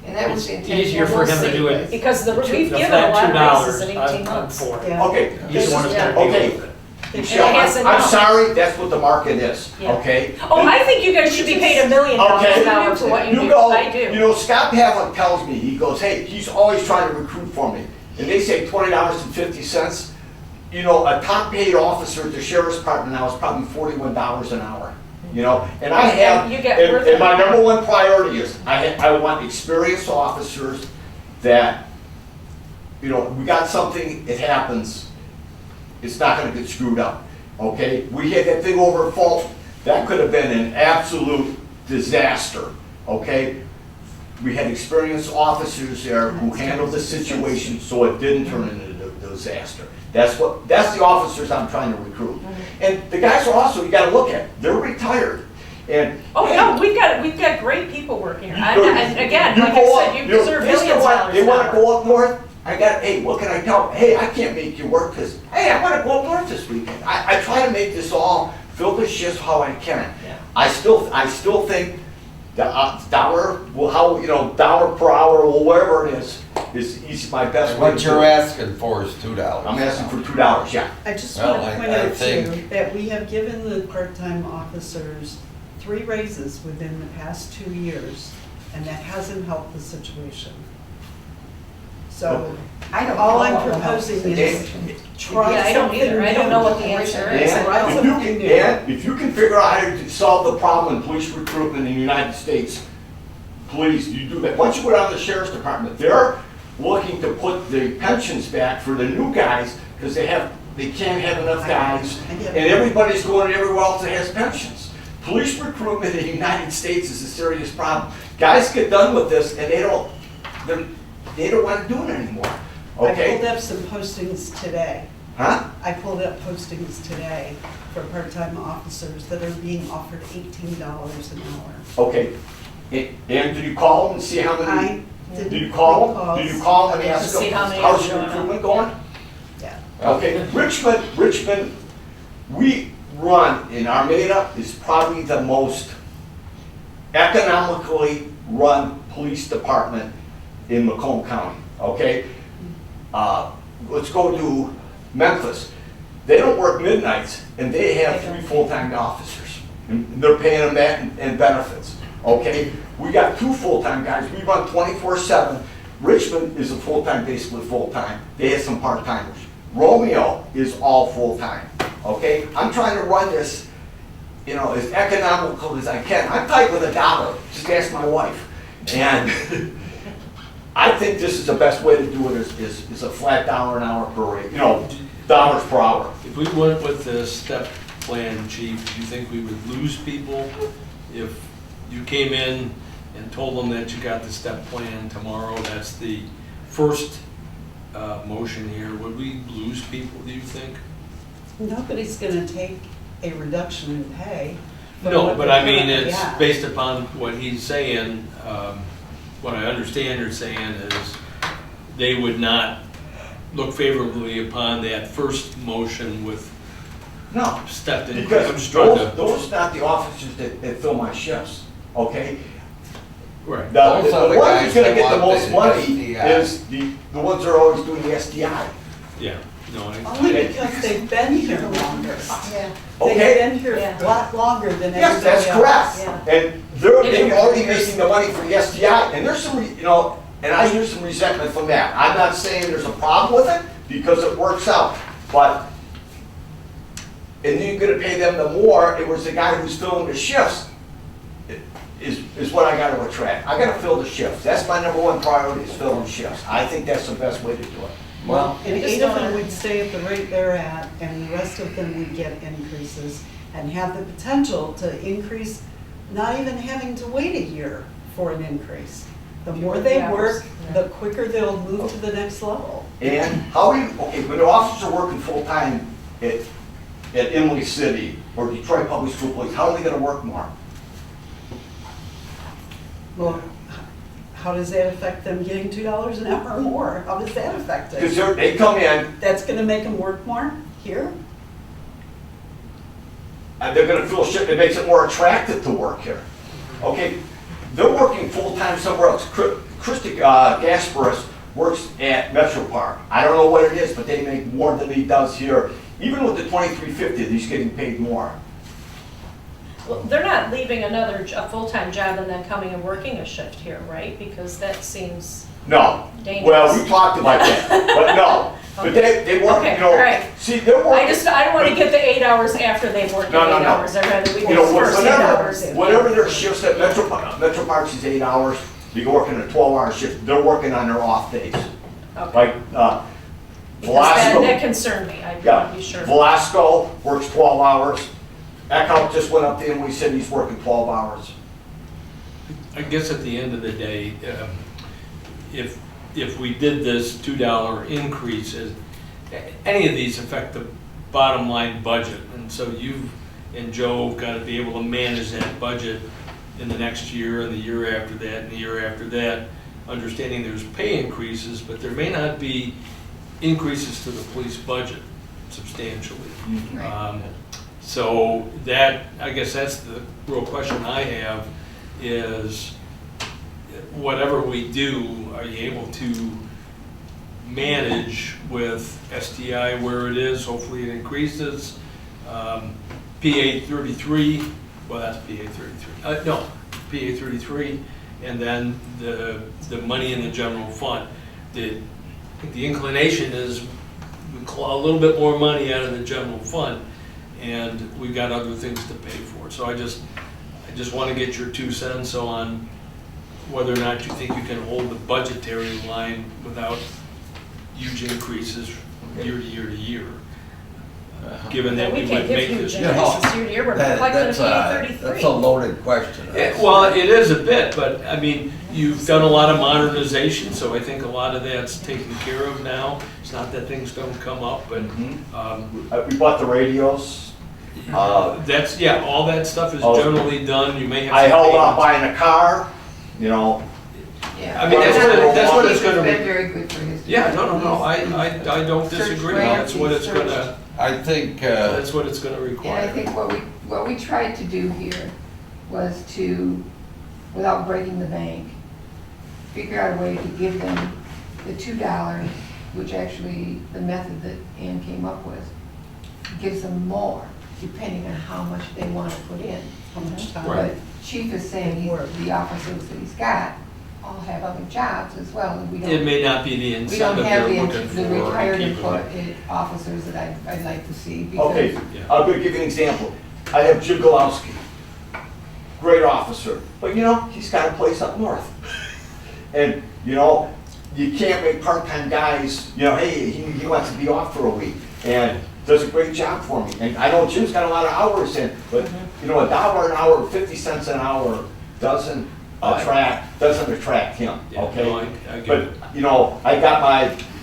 And that was the it's intention. easier for We'll him to see. do it. Because the we've the given a flat lot of $2, raises in 18 I'm months. for it. Yeah. Okay, He's the one that's got to Okay. deal with it. Michelle, hasn't I'm now. sorry, that's what the market is, Yeah. okay? Oh, I think you guys should be paid $1 million Okay. an hour for what you You do. go, I do. you know, Scott Pavlik tells me, he goes, hey, he's always trying to recruit for me. and they say $20.50, you know, a top paid officer at the sheriff's department now is probably $41 an hour. You know, and I have, And you get and my worth it. number one priority is, I want experienced officers that, you know, we got something, it happens, it's not gonna get screwed up, okay? We had that thing over at Fulton, that could have been an absolute disaster, okay? We had experienced officers there who handled the situation so it didn't turn into a disaster. That's the officers I'm trying to recruit. And the guys are also, you gotta look at, they're retired. And Oh, no, we've got great people working here. And again, you like go I up, said, you you know, deserve they still millions of want- dollars They an wanna hour. go up north, hey, what can I tell them? Hey, I can't make you work because, hey, I wanna go up north this weekend. I try to make this all, fill the shifts how I can. Yeah. I still think the dollar, well, how, you know, dollar per hour, or whatever it is my best way. What to you're do it. asking for is $2. I'm asking for $2, yeah. I just Well, want to point I out think- too, that we have given the part-time officers 3 raises within the past 2 years, and that hasn't helped the situation. So, I don't all know I'm what will help proposing the is situation. try Yeah, I don't either. something I don't know what the new. answer is. And Try if you something can, new. and if you can figure out how to solve the problem in police recruitment in the United States, please, you do that. Once you go down to the sheriff's department, they're looking to put the pensions back for the new guys because they can't have enough guys, I get and it. everybody's going everywhere else that has pensions. Police recruitment in the United States is a serious problem. Guys get done with this and they don't want to do it anymore. I pulled Okay? up some postings today. Huh? I pulled up postings today for part-time officers that are being offered $18 an hour. Okay. And did you call them and see how many? I Did did you call them? calls. Did you call them and To ask see them, how many how's are your showing up? recruitment going? Yeah. Okay, Richmond, we run, in Armada, is probably the most economically run police department in Macomb County, okay? Let's go to Memphis. They don't work midnights, and they have 3 full-time officers. And they're paying them that and benefits, okay? We got 2 full-time guys, we run 24/7. Richmond is a full-time, basically full-time. They have some part-timers. Romeo is all full-time, okay? I'm trying to run this, you know, as economical as I can. I'm tight with $1, just ask my wife. And I think this is the best way to do it is a flat $1 an hour per rate, you know, dollars per hour. If we went with the step plan, chief, do you think we would lose people if you came in and told them that you got the step plan tomorrow? That's the first motion here. Would we lose people, do you think? Nobody's gonna take a reduction in pay. for No, what but they I mean, currently it's have. based upon what he's saying. What I understand you're saying is they would not look favorably upon that first motion with No, stepped in. I'm because just trying those are not the officers that fill my shifts, okay? Right. The Those are the one guys who's gonna that get the want most the money SDI. is the ones that are always doing the SDI. Yeah, no, Only because they've been here longer. Yeah. Okay. They've been here Yeah. a lot longer than everybody Yes, that's else. correct. Yeah. And they're already making the money for the SDI, and there's some, you know, and I hear some resentment from that. I'm not saying there's a problem with it, because it works out, but, and then you're gonna pay them the more, it was the guy who's filling the shifts, is what I gotta attract. I gotta fill the shifts. That's my number one priority, is filling shifts. I think that's the best way to do it. Well, And I just 8 of don't them wanna- would stay at the rate they're at, and the rest of them would get increases and have the potential to increase, not even having to wait a year for an increase. The more they Yeah. work, the quicker they'll move to the next level. And how you, okay, when the officers are working full-time at Emily City or Detroit Public School Police, how are they gonna work more? Well, how does that affect them getting $2 an hour or more? How does that affect Because it? they come in, That's gonna make them work more here? and they're gonna feel shit, it makes it more attractive to work here. Okay, they're working full-time somewhere else. Christy Gasparis works at Metro Park. I don't know what it is, but they make more than he does here. Even with the $23.50, he's getting paid more. Well, they're not leaving a full-time job and then coming and working a shift here, right? Because that seems, No. Dangerous. Well, we talked about that, but no. But they want, Okay, you know, all right. see, they're working. I don't wanna get the 8 hours after they've worked the No, no, 8 no. hours, I'd rather we You get know, the first 8 hours in. whatever their shifts at Metro Parks is 8 hours, you go working a 12-hour shift, they're working on their off days. Okay. Like, Because that Velasco, concerned me, I yeah, wanna be sure. Velasco works 12 hours. Eckhout just went up to him, we said he's working 12 hours. I guess at the end of the day, if we did this $2 increase, any of these affect the bottom line budget. And so you and Joe got to be able to manage that budget in the next year and the year after that and the year after that, understanding there's pay increases, but there may not be increases to the police budget substantially. So that, I guess that's the real question I have is, whatever we do, are you able to manage with STI where it is? Hopefully it increases. PA 33, well, that's PA 33. No, PA 33, and then the money in the general fund. I think the inclination is we claw a little bit more money out of the general fund, and we've got other things to pay for. So I just want to get your 2 cents on whether or not you think you can hold the budgetary line without huge increases year to year to year, given that we can't would give make huge this. increases year to year, we're collecting a PA 33. That's a loaded question. Well, it is a bit, but I mean, you've done a lot of modernization, so I think a lot of that's taken care of now. It's not that things don't come up, but We bought the radios. that's, yeah, all that stuff is Oh. generally done. You may have. I some held off payments. buying a car, you know. Yeah. I mean, that's what it's Chief has gonna been be. very good for his. Yeah, no, I don't disagree. That's what it's gonna, I think, that's what it's gonna And I require. think what we tried to do here was to, without breaking the bank, figure out a way to give them the $2, which actually the method that Ann came up with gives them more, depending on how much they want to put in. How much time? Right. But Chief is saying the officers that he's got all have other jobs as well, and we It don't, may not be the we don't incentive have they're looking for. the retired to keep them. officers that I'd like to see. Okay, because- Yeah. I'm gonna give you an example. I have Jim Galowski, great officer, but you know, he's got a place up north. And, you know, you can't make part-time guys, you know, hey, he wants to be off for a week, and does a great job for me. And I know Jim's got a lot of hours in, but, you know, $1 an hour, 50 cents an hour doesn't attract him, Yeah, okay? no, I get But, it. you know, I got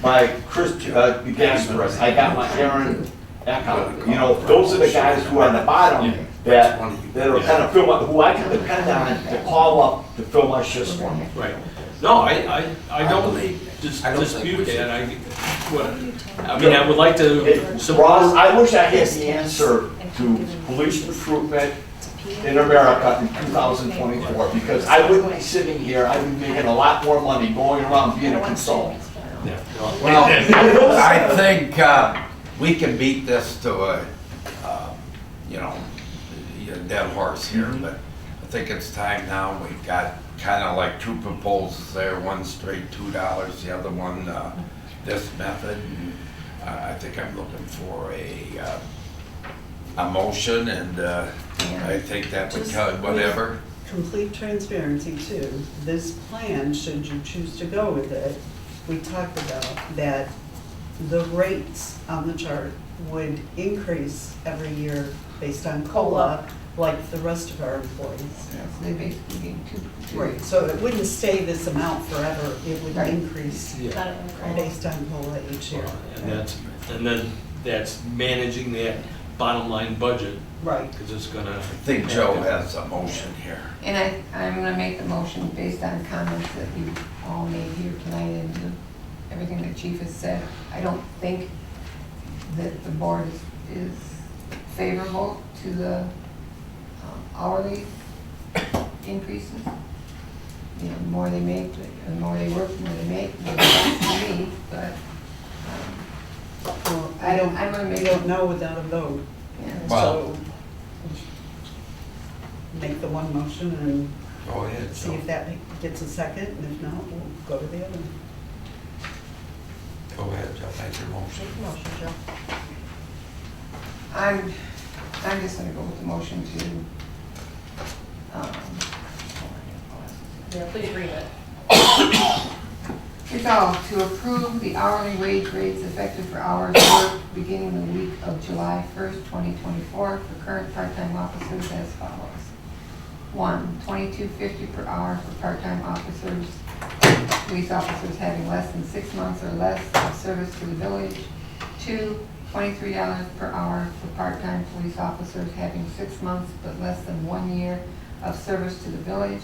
my Chris Gasperis, I got my Aaron Eckhout, you know, those are the guys who are on the bottom that are kind of who I can depend on to call up to fill my shifts for me. Right. No, I don't think dispute we should- that. I mean, I would like to Ross, support. I wish I had the answer to police recruitment in America in 2024, because I wouldn't be sitting here, I'd be making a lot more money going around being a consultant. Yeah, no. well, I think we can beat this to a, you know, dead horse here, but I think it's time now. We've got kind of like 2 proposals there, one straight $2, the other one this method. And, I think I'm looking for a motion, and I think that would tell whatever. Complete transparency too, this plan, should you choose to go with it, we talked about that the rates on the chart would increase every year based on COLA, like the rest of our employees. So they basically getting two. Right, so it wouldn't stay this amount forever, it would Right. increase Yeah. based on COLA each year. And then that's managing that bottom line budget, Right. because it's gonna. I think Joe has a motion here. And I'm gonna make the motion based on comments that you all made here tonight and everything that Chief has said. I don't think that the board is favorable to the hourly increases. You know, the more they make, the more they work, the more they make, the more they me, but, Well, I'm gonna make We don't know without a vote, yeah. Well- so make the one motion and Go ahead, see Joe. if that gets a second, and if not, we'll go to the other. Go ahead, Joe, make your motion. Make a motion, Joe. I'm just gonna go with the motion to, Yeah, please read it. resolve to approve the hourly wage rates effective for hours worked beginning the week of July 1st, 2024 for current part-time officers as follows. 1, $22.50 per hour for part-time officers, police officers having less than 6 months or less of service to the village. 2, $23 per hour for part-time police officers having 6 months but less than 1 year of service to the village.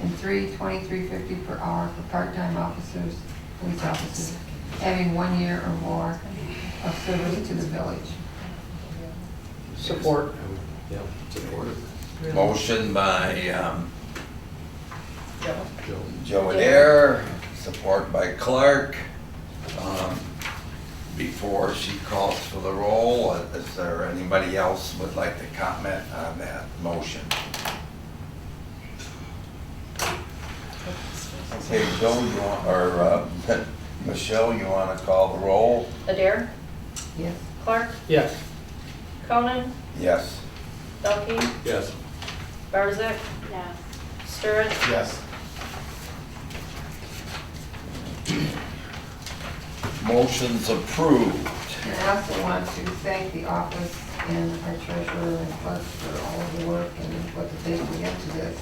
And 3, $23.50 per hour for part-time officers, police officers having 1 year or more of service to the village. Support. Yeah, support. Motion by Joe. Joe Adair, support by Clark. Before she calls for the roll, is there anybody else would like to comment on that motion? Okay, Joe, you want, or Michelle, you want to call the roll? Adair, Yes. Clark, Yes. Conan, Yes. Delkey, Yes. Barzak, Yes. Sturritt, Yes. Motion's approved. And I also want to thank the office and our treasurer and clerk for all of the work and what they put into this.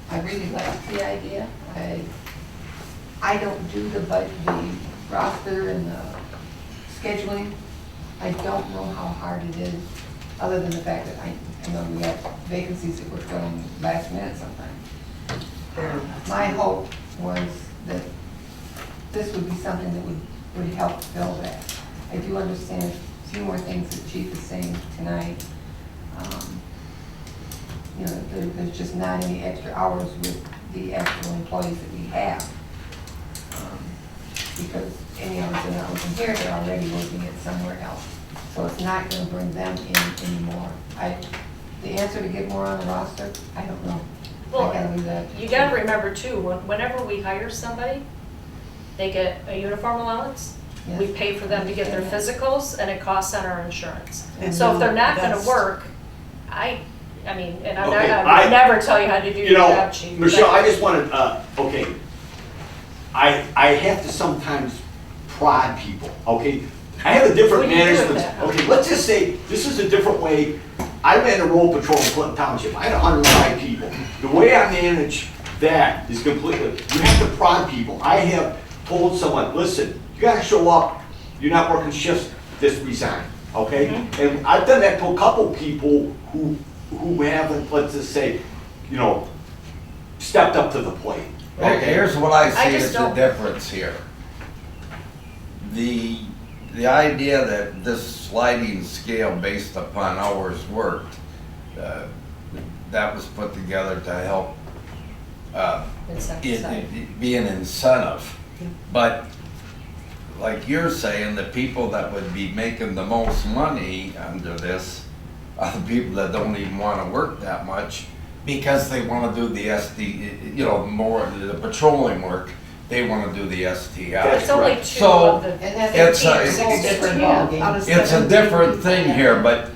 I really like the idea. I don't do the roster and the scheduling. I don't know how hard it is, other than the fact that I know we have vacancies that we're filling last minute sometimes. My hope was that this would be something that would help fill that. I do understand a few more things that Chief is saying tonight. There's just not any extra hours with the actual employees that we have. Because any hours they're not working here, they're already working it somewhere else. So it's not gonna bring them in anymore. The answer to get more on the roster, I don't know. I gotta leave that. You gotta remember too, whenever we hire somebody, they get a uniform allowance. We Yes. pay for them to get their physicals, and it costs on our insurance. And So if they're not gonna that's- work, I mean, and I'm not, Okay, I I- would never tell you how to do your job, Chief. Michelle, but- I just wanted, okay, I have to sometimes prod people, okay? I have a different What do you do with management, that? okay, let's just say, this is a different way. I ran a road patrol in Clinton Township, I had 105 people. The way I manage that is completely, you have to prod people. I have told someone, listen, you gotta show up, you're not working shifts, just resign, okay? And I've done that to a couple people who haven't, let's just say, stepped up to the plate. Okay, here's what I I see just as the don't- difference here. The idea that this sliding scale based upon hours worked, that was put together to help it be an incentive. But like you're saying, the people that would be making the most money under this are the people that don't even want to work that much because they want to do the more the patrolling work. They want to do the STI. It's only two So, of the And that's It's a- 15, it's- 16. different Out ballgame. of It's a 17 different people, thing yeah. here, but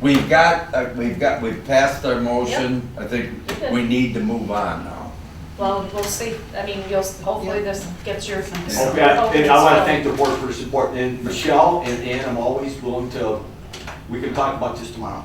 we've passed our motion. I think did. we need to move on now. Well, we'll see. I mean, hopefully this gets your. Okay, and I want to thank the board for support, and Michelle and Ann, I'm always willing to, we can talk about this tomorrow.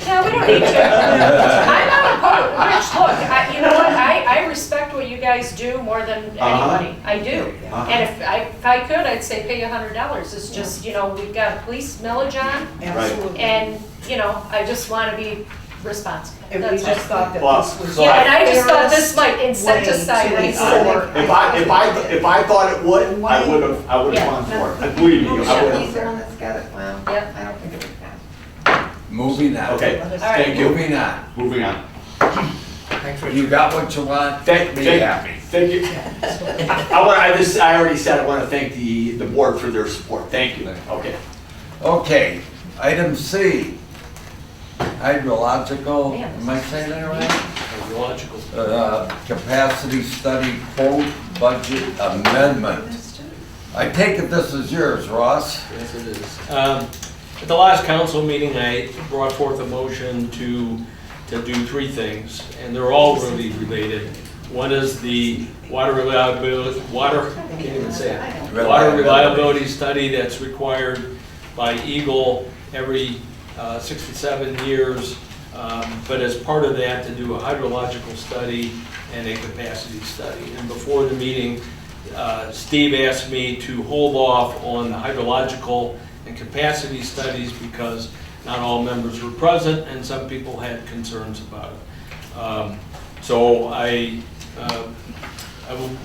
No, we don't need to. I'm not opposed. Rich, look, you know what, I respect what you guys do more than anybody. I do. And if I could, I'd say pay $100. It's just, we've got a police millage on, Absolutely. and, I just want to be responsible. And we That's just all. thought that Well, this was. so Yeah, and I just thought this fairest might way incentivize to people. If I thought it would, I would have Yeah. gone for it. Believe me, I would He's the have. one that's got it, well, Yep. I don't think it would pass. Moving on. Okay, All right. thank you. Moving on. Moving on. Thanks, Richard. You got what you want? Thank Be happy. you. I already said I want to thank the board for their support. Thank you. Okay. Okay, item C. Hydrological, Man, am I saying that right? hydrological? Capacity study quote budget amendment. I take it this is yours, Ross? Yes, it is. At the last council meeting, I brought forth a motion to do three things, and they're all really related. One is the water reliability study that's required by Eagle every 67 years. But as part of that, to do a hydrological study and a capacity study. And before the meeting, Steve asked me to hold off on the hydrological and capacity studies because not all members were present and some people had concerns about it. So I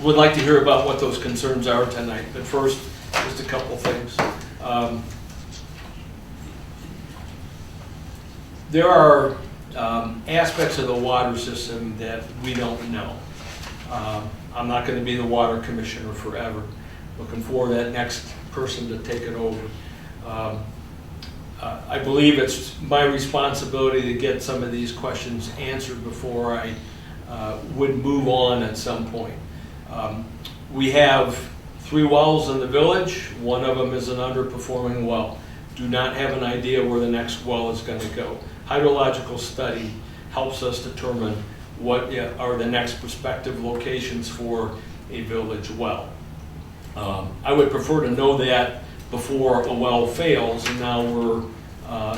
would like to hear about what those concerns are tonight. But first, just a couple things. There are aspects of the water system that we don't know. I'm not going to be the water commissioner forever. Looking for that next person to take it over. I believe it's my responsibility to get some of these questions answered before I would move on at some point. We have 3 wells in the village. One of them is an underperforming well. Do not have an idea where the next well is going to go. Hydrological study helps us determine what are the next prospective locations for a village well. I would prefer to know that before a well fails, and now we're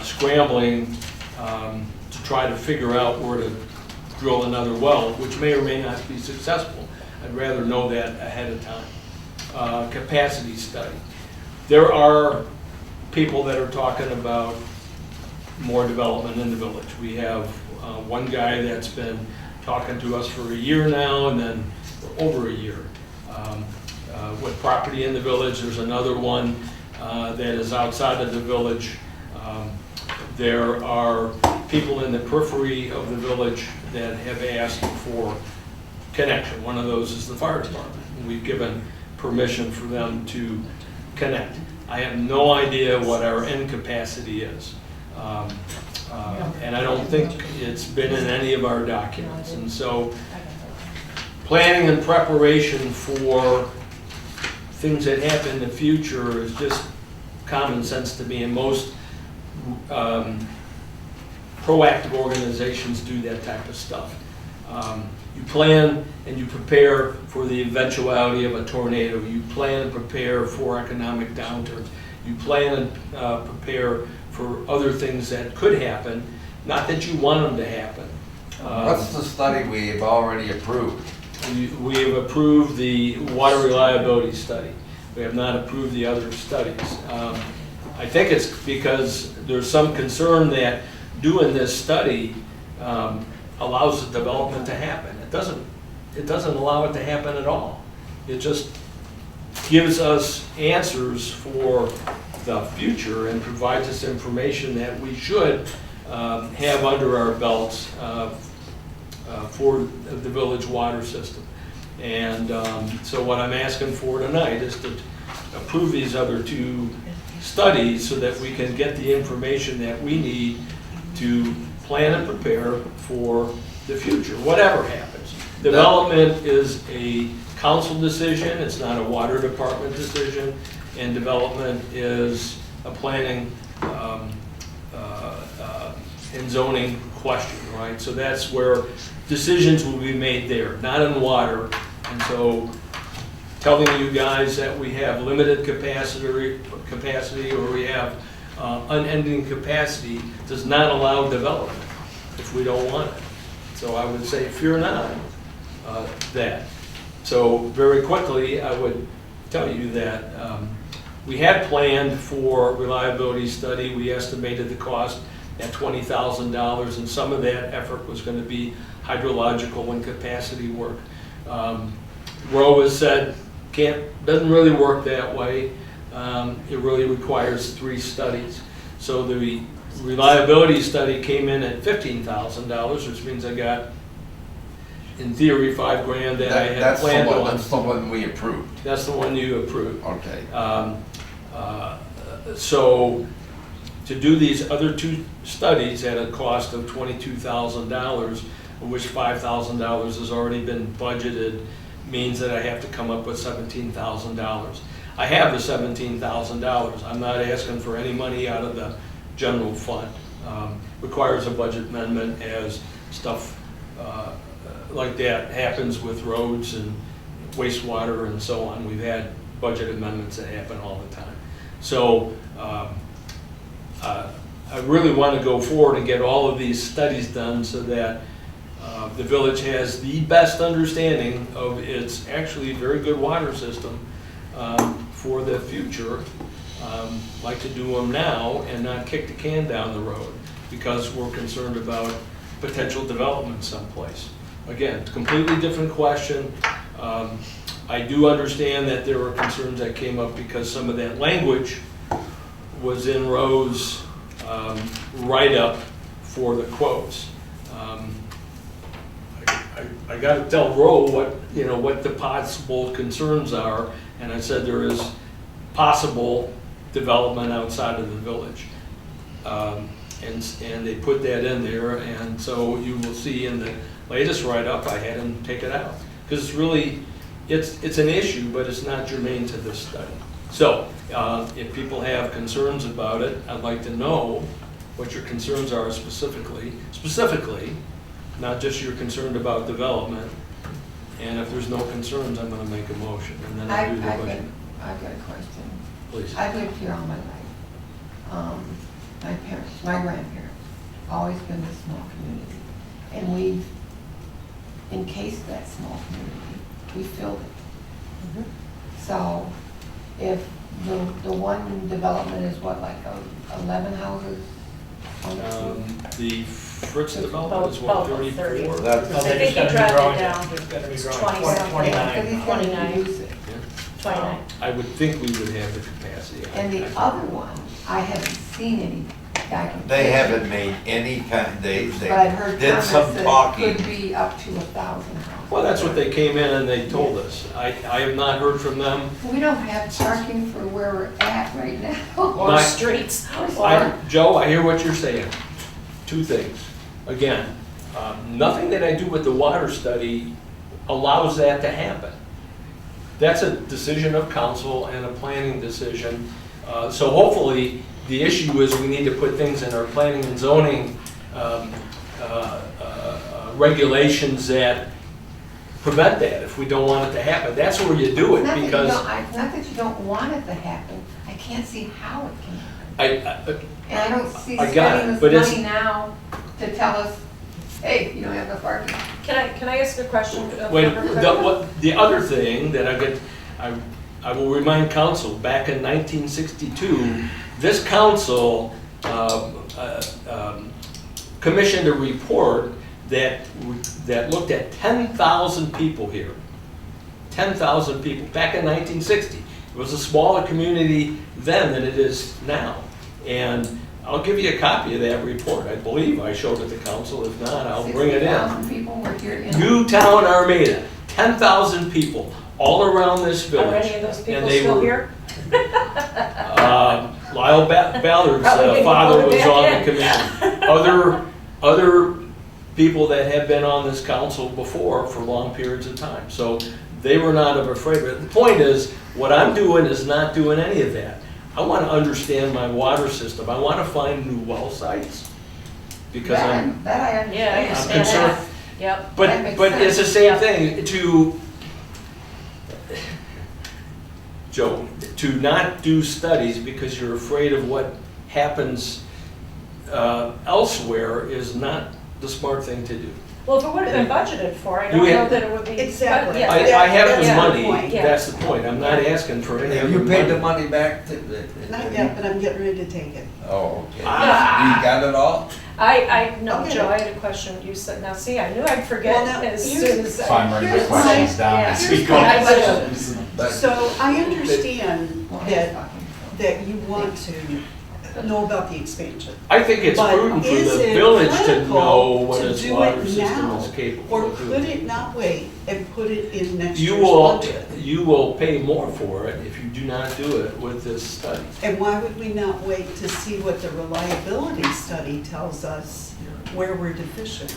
scrambling to try to figure out where to drill another well, which may or may not be successful. I'd rather know that ahead of time. Capacity study. There are people that are talking about more development in the village. We have one guy that's been talking to us for a year now, and then over a year. With property in the village, there's another one that is outside of the village. There are people in the periphery of the village that have asked for connection. One of those is the fire department. We've given permission for them to connect. I have no idea what our end capacity is. And I don't think it's been in any of our documents. And so planning and preparation for things that happen in the future is just common sense to me, and most proactive organizations do that type of stuff. You plan and you prepare for the eventuality of a tornado. You plan and prepare for economic downturns. You plan and prepare for other things that could happen, not that you want them to happen. What's the study we've already approved? We have approved the water reliability study. We have not approved the other studies. I think it's because there's some concern that doing this study allows the development to happen. It doesn't allow it to happen at all. It just gives us answers for the future and provides us information that we should have under our belts for the village water system. And so what I'm asking for tonight is to approve these other 2 studies so that we can get the information that we need to plan and prepare for the future, whatever happens. Development is a council decision, it's not a water department decision, and development is a planning and zoning question, right? So that's where decisions will be made there, not in water. And so telling you guys that we have limited capacity or we have unending capacity does not allow development if we don't want it. So I would say fear not that. So very quickly, I would tell you that we had planned for reliability study. We estimated the cost at $20,000, and some of that effort was going to be hydrological and capacity work. Roe has said doesn't really work that way. It really requires 3 studies. So the reliability study came in at $15,000, which means I got, in theory, $5,000 that I had planned on. That's the one we approved. That's the one you approved. Okay. So to do these other 2 studies at a cost of $22,000, of which $5,000 has already been budgeted, means that I have to come up with $17,000. I have the $17,000. I'm not asking for any money out of the general fund. Requires a budget amendment as stuff like that happens with roads and wastewater and so on. We've had budget amendments that happen all the time. So I really want to go forward and get all of these studies done so that the village has the best understanding of its actually very good water system for the future. Like to do them now and not kick the can down the road because we're concerned about potential development someplace. Again, completely different question. I do understand that there were concerns that came up because some of that language was in Roe's write-up for the quotes. I got to tell Roe what the possible concerns are, and I said there is possible development outside of the village, and they put that in there, and so you will see in the latest write-up I had them take it out because it's really it's an issue, but it's not germane to this study. So if people have concerns about it, I'd like to know what your concerns are specifically, not just you're concerned about development. And if there's no concerns, I'm going to make a motion, and then I'll do the budget. I've got a question. Please. I've lived here all my life. My parents, my grandparents, always been a small community. And we've encased that small community. We filled it. So if the one development is what, like 11 houses? The Fritz development is what, 34? That's, I think you dropped it down. It's gotta be It's growing. 20-something. 29. Because he's gonna 29. reduce it. 29. I would think we would have the capacity. And the other one, I haven't seen any documentation. they haven't made any kind, they But I heard did comments some that it talking. could be up to 1,000 houses. Well, that's what they came in and they told us. I have not heard from them. We don't have parking for where we're at right now. Or My- streets, or, Joe, I hear what you're saying. Two things. Again, nothing that I do with the water study allows that to happen. That's a decision of council and a planning decision. So hopefully, the issue is we need to put things in our planning and zoning regulations that prevent that if we don't want it to happen. That's where you do it Not that you because don't- not that you don't want it to happen, I can't see how it can happen. And I don't see I got it, spending but this it's- money now to tell us, hey, you don't have enough parking. can I ask a question? Wait, the other thing that I will remind council, back in 1962, this council commissioned a report that looked at 10,000 people here. 10,000 people, back in 1960. It was a smaller community then than it is now. And I'll give you a copy of that report. I believe I showed it to council. If not, I'll bring it in. 60,000 people were here in. Newtown, Armada, 10,000 people all around this Are village. any of those And people they still were- here? Lyle Ballard's Probably father was back on the in. commission. Other people that have been on this council before for long periods of time. So they were not afraid. But the point is, what I'm doing is not doing any of that. I want to understand my water system. I want to find new well sites because That I Yeah, I understand. understand concerned. that. Yep. That makes But it's the sense. same thing Joe, to not do studies because you're afraid of what happens elsewhere is not the smart thing to do. Well, if it would have been budgeted for, I don't You know have- that it would be. Exactly. Yeah. I have the That's the money, point. Yeah. that's the point. I'm not asking for any Have other you paid the money. money back to? Not yet, but I'm getting ready to take it. Oh, okay. Ah. You got it all? No, Okay. Joe, I had a question. You said, now see, I knew I'd forget Well, now, as here's- soon as. So I'm writing my Here's questions my- down yeah. as we Here's go. my I question. But So I understand Well, he's that, talking. that you want to know about the expansion. I think it's But prudent for is the it village to critical know what to its do water it system now? is capable Or of could doing. it not wait and put it in next You year's will, budget? you will pay more for it if you do not do it with this study. And why would we not wait to see what the reliability study tells us where we're deficient?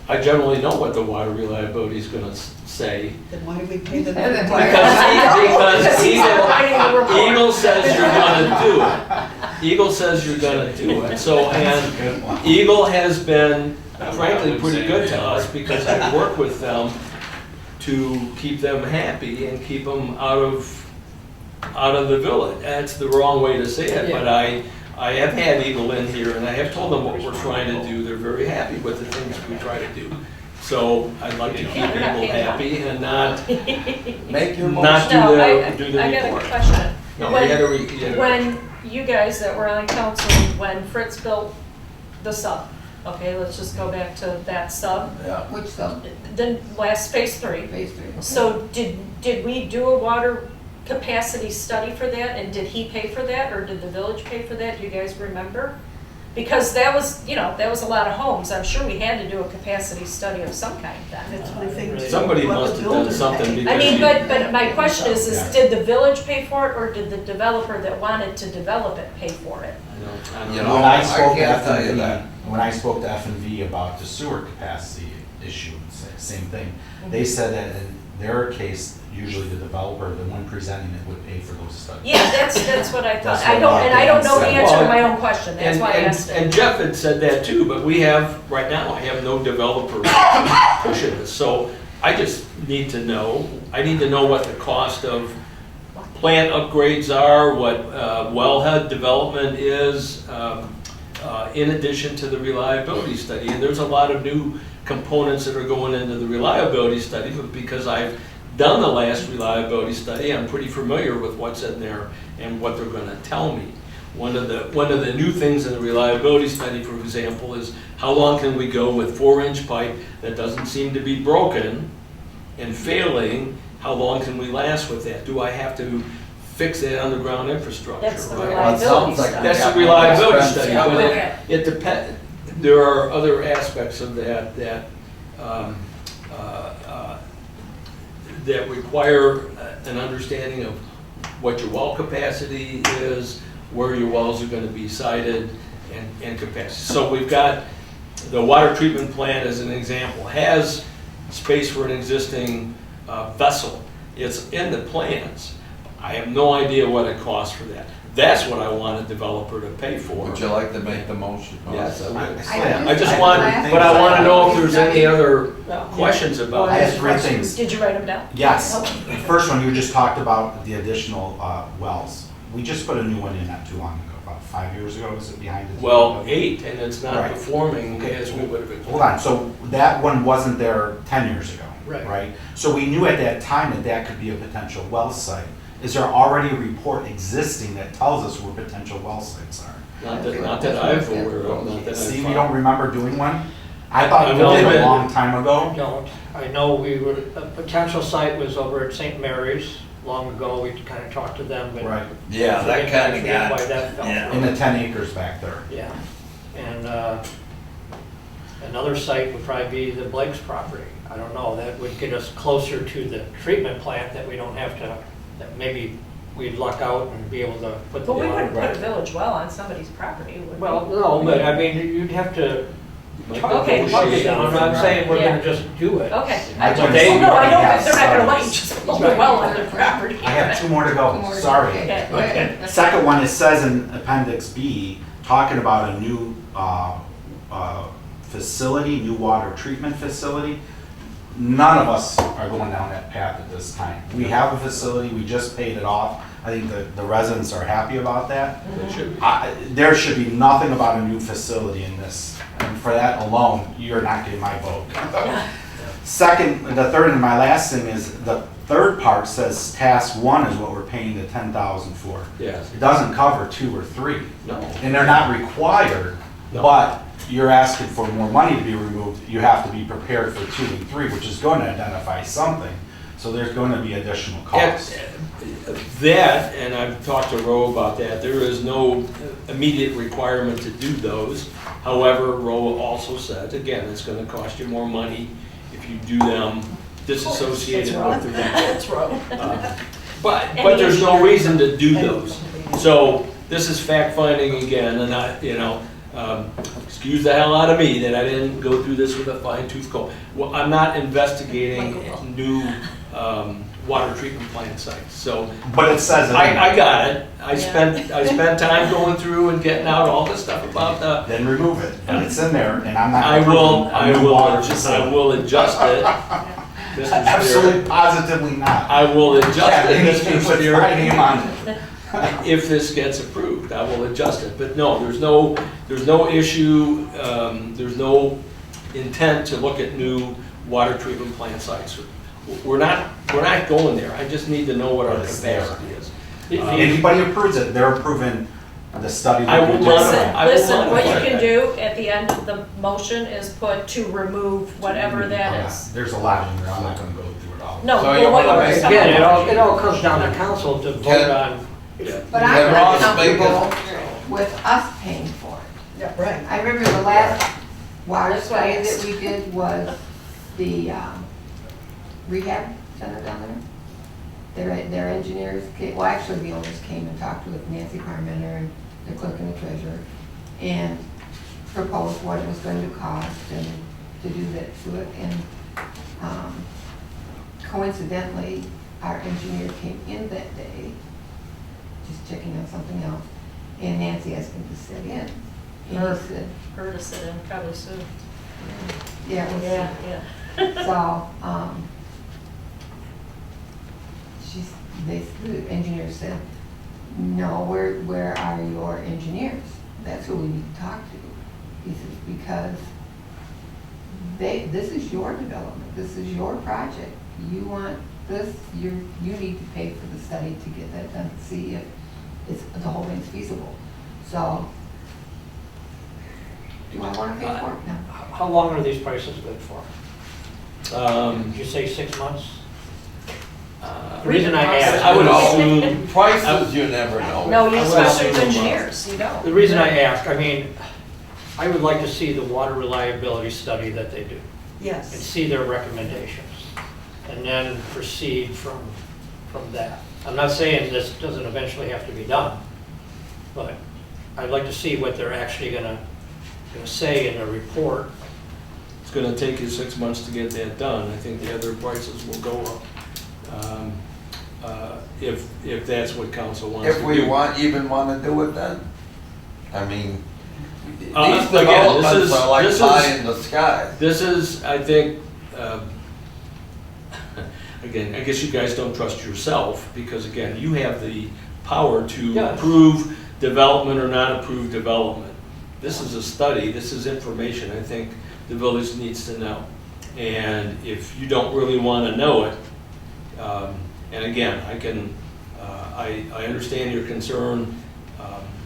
I generally know what the water reliability is gonna say. Then why do we pay the? And then Because he's not writing the report. Eagle says you're gonna do it. Eagle says you're gonna do it. So, and Eagle has been frankly pretty good to us because I work with them to keep them happy and keep them out of the village. That's the wrong way to say it, but I have had Eagle in here and I have told them what we're trying to do. They're very happy with the things we try to do. So I'd like to keep Eagle happy and not Make your not motion. do the I got a report. question. No, When- you gotta you gotta- When you guys that were on council, when Fritz built the sub, okay, let's just go back to that sub, Yeah. Which sub? then last phase 3. Phase 3. okay. So did we do a water capacity study for that, and did he pay for that, or did the village pay for that? Do you guys remember? Because that was, that was a lot of homes. I'm sure we had to do a capacity study of some kind then. That's my thing. Somebody What the must have done builder something paid. because. I mean, but my question is, Yeah. did the village pay for it, or did the developer that wanted to develop it pay for it? I don't You know. know, When I I spoke to can't tell you F&V, that. when I spoke to F&V about the sewer capacity issue, same thing. They said that in their case, usually the developer, the one presenting it, would pay for those studies. Yeah, that's what I thought. That's I what don't, and I don't know the Dan answer to said. my own question. That's why I asked And it. Jeff had said that too, but we have, right now, I have no developer pushing this. So I just need to know, I need to know what the cost of plant upgrades are, what wellhead development is, in addition to the reliability study. And there's a lot of new components that are going into the reliability study, but because I've done the last reliability study, I'm pretty familiar with what's in there and what they're gonna tell me. One of the new things in the reliability study, for example, is how long can we go with 4-inch pipe that doesn't seem to be broken and failing? How long can we last with that? Do I have to fix that underground infrastructure? That's the right? Well, it reliability sounds like study. That's Yeah. the reliability Expensive. study, but Okay. it depends, there are other aspects of that that require an understanding of what your well capacity is, where your wells are gonna be sited, and capacity. So we've got, the water treatment plant as an example, has space for an existing vessel. It's in the plans. I have no idea what it costs for that. That's what I want a developer to pay for. Would you like to make the motion? Yes, I would. I I just want, but I want to know if there's any other No. questions about I it. have 3 things. Did you write them down? Yes. Okay. The first one, you just talked about the additional wells. We just put a new one in not too long ago, about 5 years ago, is it behind it? Well, 8, and it's not Right. performing Okay. as we would have Hold expected. on, so that one wasn't there 10 years ago, Right. right? So we knew at that time that that could be a potential well site. Is there already a report existing that tells us where potential well sites are? Not that I'm aware of, not that I've Steve, you found. don't remember doing one? I thought you I've only did a been- long time ago. Don't. I know a potential site was over at St. Mary's long ago. We kind of talked to them, but. Right, Yeah, that kind of Why got, that fell yeah. in through. the 10 acres back there. Yeah. And another site would probably be the Blake's property. I don't know, that would get us closer to the treatment plant that we don't have to, that maybe we'd luck out and be able to put the But we water. wouldn't put a village well on somebody's property, would we? Well, no, but I mean, you'd have to. Okay. talk it down. I'm not saying we're Yeah. gonna just do it. Okay. I I told just, you no, I know already that they're not gonna have let you just build a well on their property. I have 2 more to go, More- sorry. okay, go ahead. Second one, it says in Appendix B, talking about a new facility, new water treatment facility. None of us are going down that path at this time. We have a facility, we just paid it off. I think the residents are happy about that. It should be. There should be nothing about a new facility in this. And for that alone, you're not getting my vote. Second, the third and my last thing is the third part says task 1 is what we're paying the 10,000 for. Yes, It doesn't cover 2 or 3. no. And they're not required, No. but you're asking for more money to be removed. You have to be prepared for 2 and 3, which is going to identify something. So there's going to be additional costs. That, and I've talked to Ro about that, there is no immediate requirement to do those. However, Ro also said, again, it's gonna cost you more money if you do them disassociated with the. That's wrong. But there's no reason to do those. So this is fact finding again, and excuse the hell out of me that I didn't go through this with a fine tooth comb. Well, I'm not investigating new water treatment plant sites, so. But it says it. I got it. I spent time going through and getting out all this stuff about the. Then remove it, and it's in there, and I'm not. I approving a new water facility. I will adjust it. Mr. Spear. Absolutely, positively not. I will adjust Yeah, it, anything Mr. with my name Spear. on it. If this gets approved, I will adjust it. But no, there's no issue, there's no intent to look at new water treatment plant sites. We're not going there. I just need to know what our It's there. capacity is. Anybody approves it, they're approving the study. I will we modify- did. I will Listen, what you modify can that. do at the end of the motion is put to remove whatever that is. There's a lot in there, I'm not gonna go through it all. No, So well, you what wanna you make- Again, it all comes down to council to vote Ken? on. But Yeah, I'm Ross, not make it- comfortable with us paying for it. Yeah, right. I remember the last water That's what I study that asked. we did was the rehab center down there. Their engineers, well, actually the owners came and talked with Nancy Parmenter and the clerk and the treasurer and proposed what it was going to cost and to do that to it. And coincidentally, our engineer came in that day, just checking on something else, and Nancy asked him to sit in. And he said, Her to sit in, probably soon. yeah, it was. Yeah. So, the engineer said, no, where are your engineers? That's who we need to talk to. He says, because this is your development, this is your project. You want this, you need to pay for the study to get that done, to see if the whole thing's feasible. So, do I want to pay for it? No. How long are these prices good for? Did you say 6 months? The reason I asked. I would assume, Prices, you never know. No, you I would especially assume with a month. engineers, you don't. The reason I ask, I mean, I would like to see the water reliability study that they do and Yes. see their recommendations and then proceed from that. I'm not saying this doesn't eventually have to be done, but I'd like to see what they're actually gonna say in their report. it's gonna take you 6 months to get that done. I think the other prices will go up. If that's what council wants to If do. we even want to do it then? I mean, these Again, developments are like this is- pie in the sky. This is, I think, again, I guess you guys don't trust yourself, because again, you have the power to Yes. approve development or not approve development. This is a study, this is information I think the village needs to know. And if you don't really want to know it, and again, I understand your concern.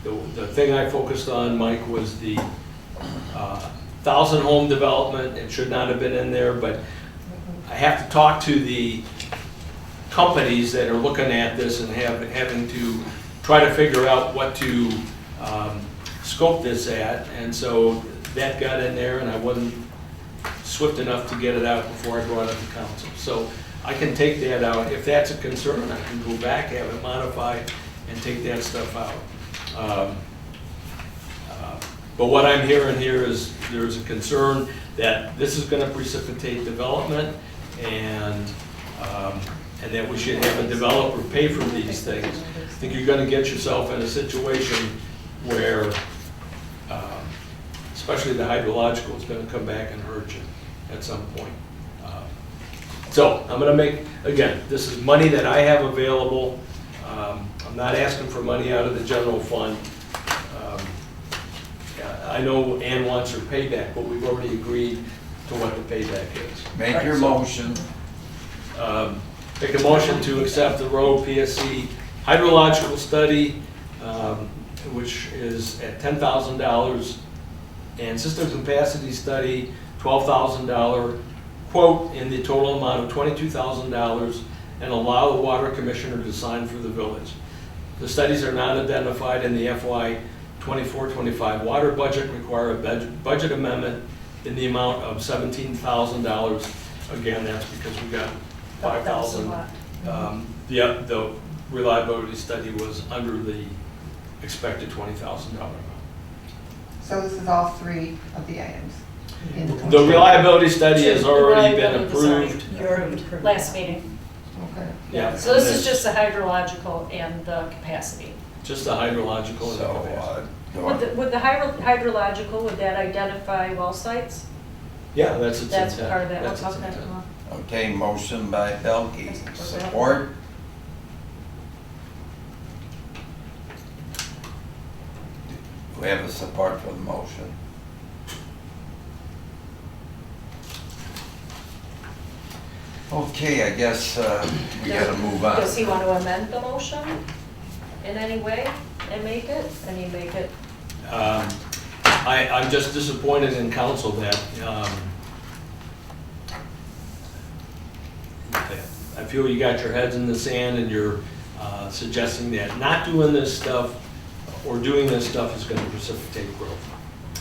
The thing I focused on, Mike, was the 1,000 home development. It should not have been in there, but I have to talk to the companies that are looking at this and having to try to figure out what to scope this at. And so that got in there, and I wasn't swift enough to get it out before I brought it to council. So I can take that out. If that's a concern, I can go back, have it modified, and take that stuff out. But what I'm hearing here is there's a concern that this is gonna precipitate development, and that we should have a developer pay for these things. I think you're gonna get yourself in a situation where, especially the hydrological, is gonna come back and hurt you at some point. So I'm gonna make, again, this is money that I have available. I'm not asking for money out of the general fund. I know Ann wants her payback, but we've already agreed to what the payback is. Make your motion. Make a motion to accept the road PSC hydrological study, which is at $10,000, and system capacity study, $12,000, quote, in the total amount of $22,000, and allow the water commissioner to sign for the village. The studies are not identified in the FY 24-25 water budget, require a budget amendment in the amount of $17,000. Again, that's because we got 5,000. The reliability study was under the expected $20,000 amount. So this is all three of the items in the The reliability study has The already been reliability approved. Your last meeting. Okay. Yeah. So this is just the hydrological and the capacity. Just the hydrological. and the So, capacity. Would the hydrological, would that identify well sites? Yeah, that's its intent. That's part of that, That's its okay. intent. okay, motion by Belkey, support? Do we have a support for the motion? Okay, I guess we gotta move on. Does he want to amend the motion in any way and make it? I mean, make it, I'm just disappointed in council that, I feel you got your heads in the sand and you're suggesting that not doing this stuff or doing this stuff is gonna precipitate growth.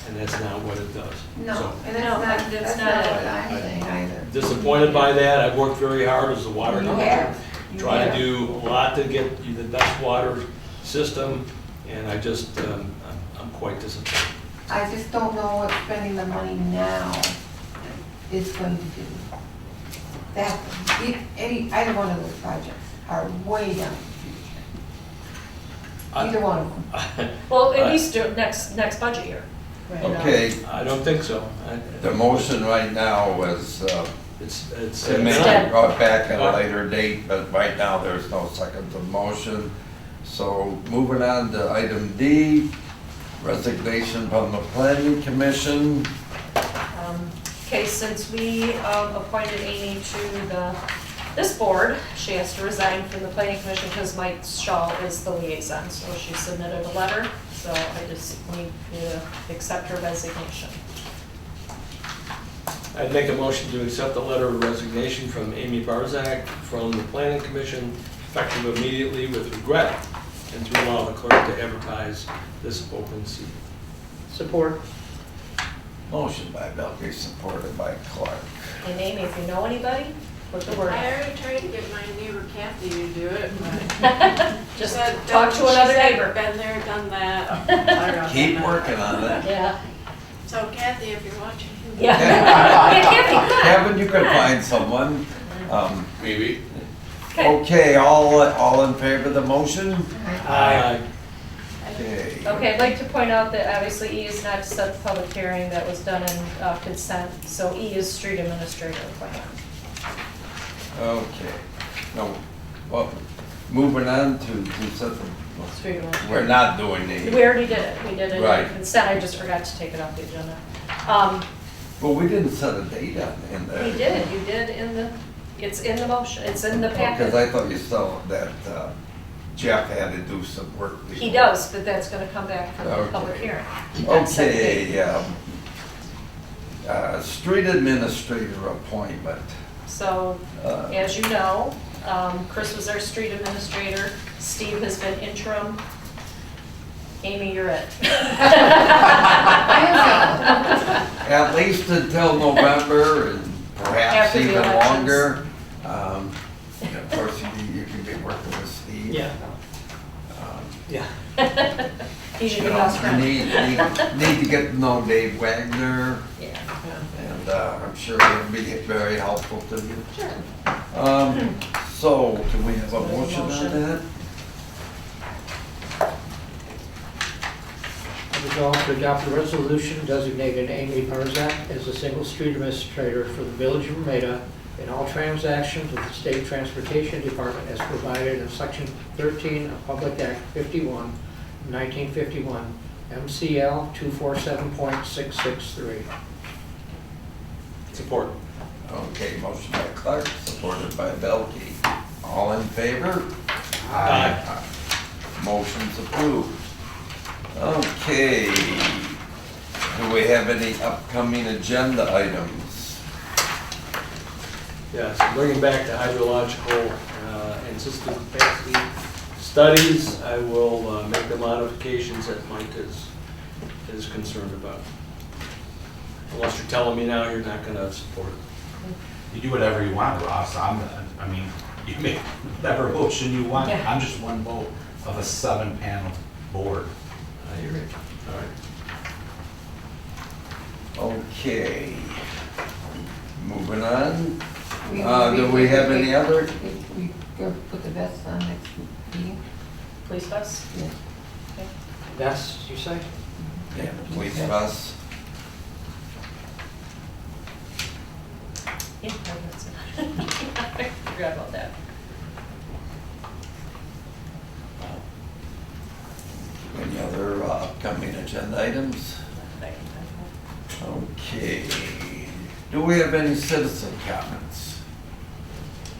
And that's not what it does. No, So, and No, that's that's not not what it. I'm saying either. Disappointed by that. I've worked very hard as a water You director. have. You Try to have. do a lot to get you the best water system, and I just, I'm quite disappointed. I just don't know what spending the money now is going to do. That, either one of those projects are way down the future. Either one of them. well, at least do it next budget year. Okay, I don't think so. the motion right now was It's. to make Instead. it brought back at a later date, but right now there's no second to the motion. So moving on to item D, resignation from the planning commission. Okay, since we appointed Amy to this board, she has to resign from the planning commission because Mike Shaw is the liaison. So she submitted a letter, so I just need to accept her resignation. I'd make a motion to accept the letter of resignation from Amy Barzak from the planning commission, effective immediately with regret, and to allow the clerk to advertise this open seat. Support. Motion by Belkey, supported by Clark. And Amy, if you know anybody, put the word I out. already tried to get my neighbor Kathy to do it, but Just said, talk to she another said, neighbor. Been there, done that. Keep working on it. Yeah. So Kathy, if you're watching. Yeah. Yeah, Kathy, Kevin, you can find someone. Maybe. good. Okay, all in favor of the motion? Aye. Okay. Okay, I'd like to point out that obviously E is not to set the public hearing, that was done in consent, so E is street administrator appointment. Okay. No, well, moving on to set the, Street administrator. we're not doing We the, already did it, we did it Right. in consent, I just forgot to take it off the agenda. well, we didn't set a date in there. You did it's in the motion, it's in the Because packet. I thought you saw that Jeff had to do some work. He does, but that's gonna come back for the Okay. public hearing. That's set date. Okay, street administrator appointment. So, Uh, as you know, Chris was our street administrator, Steve has been interim. Amy, you're it. At least until November and perhaps After the even elections. longer. And of course, you can be working with Steve. Yeah. Um, Yeah. He's You your know, best you friend. need to get to know Dave Wagner, Yeah. and I'm sure he'll be very helpful to you. Sure. So, can we have a motion Motion. on that? Resolved to adopt a resolution designating Amy Barzak as the single street administrator for the village of Armada in all transactions with the state transportation department as provided in section 13 of Public Act 51, 1951, MCL 247.663. Support. Okay, motion by Clark, supported by Belkey. All in favor? Aye. Motion's approved. Okay. Do we have any upcoming agenda items? Yes, bringing back the hydrological and system capacity studies, I will make the modifications that Mike is concerned about. Unless you're telling me now you're not gonna support it. You do whatever you want, Ross. I mean, you make whatever motion you want. Yeah. I'm just one vote of a 7-panel board. I hear it. All right. Okay. Moving on. We- Do we have any other? We go put the vests on next meeting? Police bus? Yeah. Vests, you say? Yeah, police bus. Yeah, that's it. I forgot about that. Any other upcoming agenda items? Okay. Do we have any citizen comments?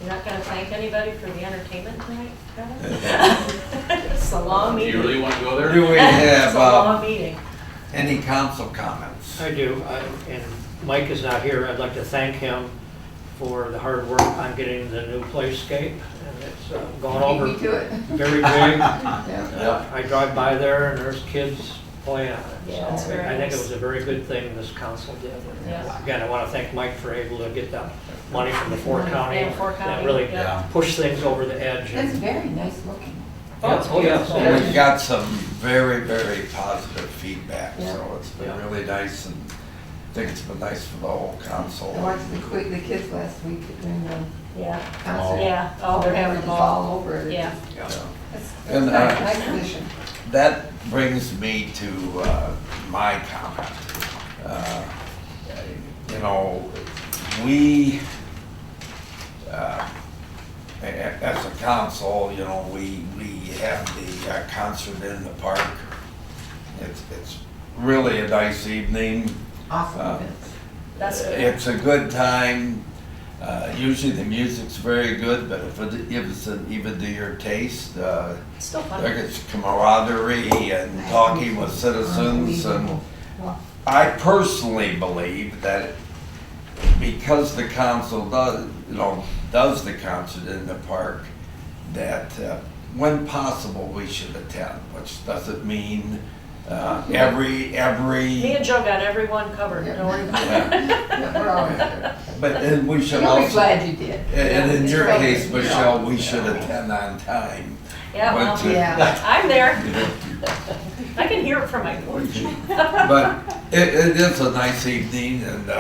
You're not gonna thank anybody for the entertainment tonight, Kevin? It's a long Do you meeting. really want to go there? Do we It's have a long meeting. any council comments? I do, and Mike is not here. I'd like to thank him for the hard work on getting the new playscape, and it's gone over Beat me to it. very big. Yeah. I drive by there and there's kids playing on it. Yeah, it's So very I think it nice. was a very good thing this council did. And Yeah. again, I want to thank Mike for able to get that money from the Fort County. Yeah, Fort County, That really yeah. pushed things over the edge. That's And- very nice looking. Oh, yes. And we've got some very, very positive feedback, Yeah. so it's been Yeah. really nice, and I think it's been nice for the whole council. I watched the kids last week during the Yeah, concert. yeah, oh, they're having a It's ball. all over it. Yeah. Yeah. It's And, nice, nice tradition. That brings me to my comment. You know, we, as a council, you know, we have the concert in the park. It's really a nice evening. Awesome Uh, event. That's good. It's a good time. Usually the music's very good, but if it isn't even to your taste, It's still fun. there's camaraderie and talking with citizens. And Unbelievable. Wow. I personally believe that because the council does the concert in the park, that when possible, we should attend, which doesn't mean Me every, and Joe got everyone covered, don't worry about it. Yeah, we're always there. but and we should You'll be also. glad you did. And in It's your right. case, Michelle, we should attend on time. Yeah, well, But, Yeah. I'm there. I can hear it from my porch. But it is a nice evening, and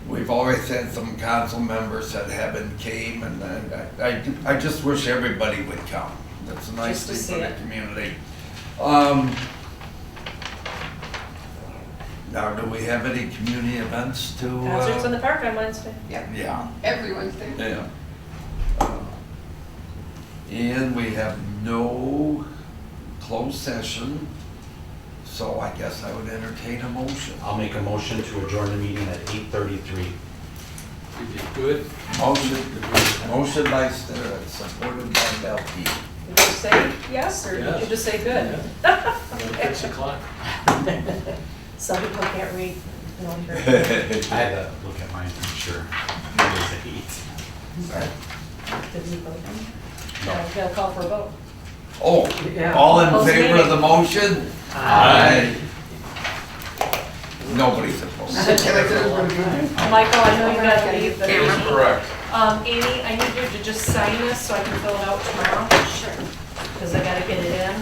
we've always had some council members that haven't came, and I just wish everybody would come. That's a nice Just to thing see for the it. community. Now, do we have any community events to? Concerts in the park on Wednesday. Yeah. Every Wednesday. Yeah. And we have no closed session, so I guess I would entertain a motion. I'll make a motion to adjourn the meeting at 8:33. You did good. Motion by Starrett, supported by Belkey. Did you say yes, or did you Yes. just say good? Another 6 o'clock. Some people can't read. No, I had to look at mine to be sure. It was 8. Did we vote? No. Gotta call for a vote. Oh, Yeah. all in Close favor of meeting. the motion? Aye. Nobody's opposed. Michael, I know you gotta leave, but Amy, Correct. Amy, I need you to just sign this so I can fill it out tomorrow. Sure. Because I gotta get it in.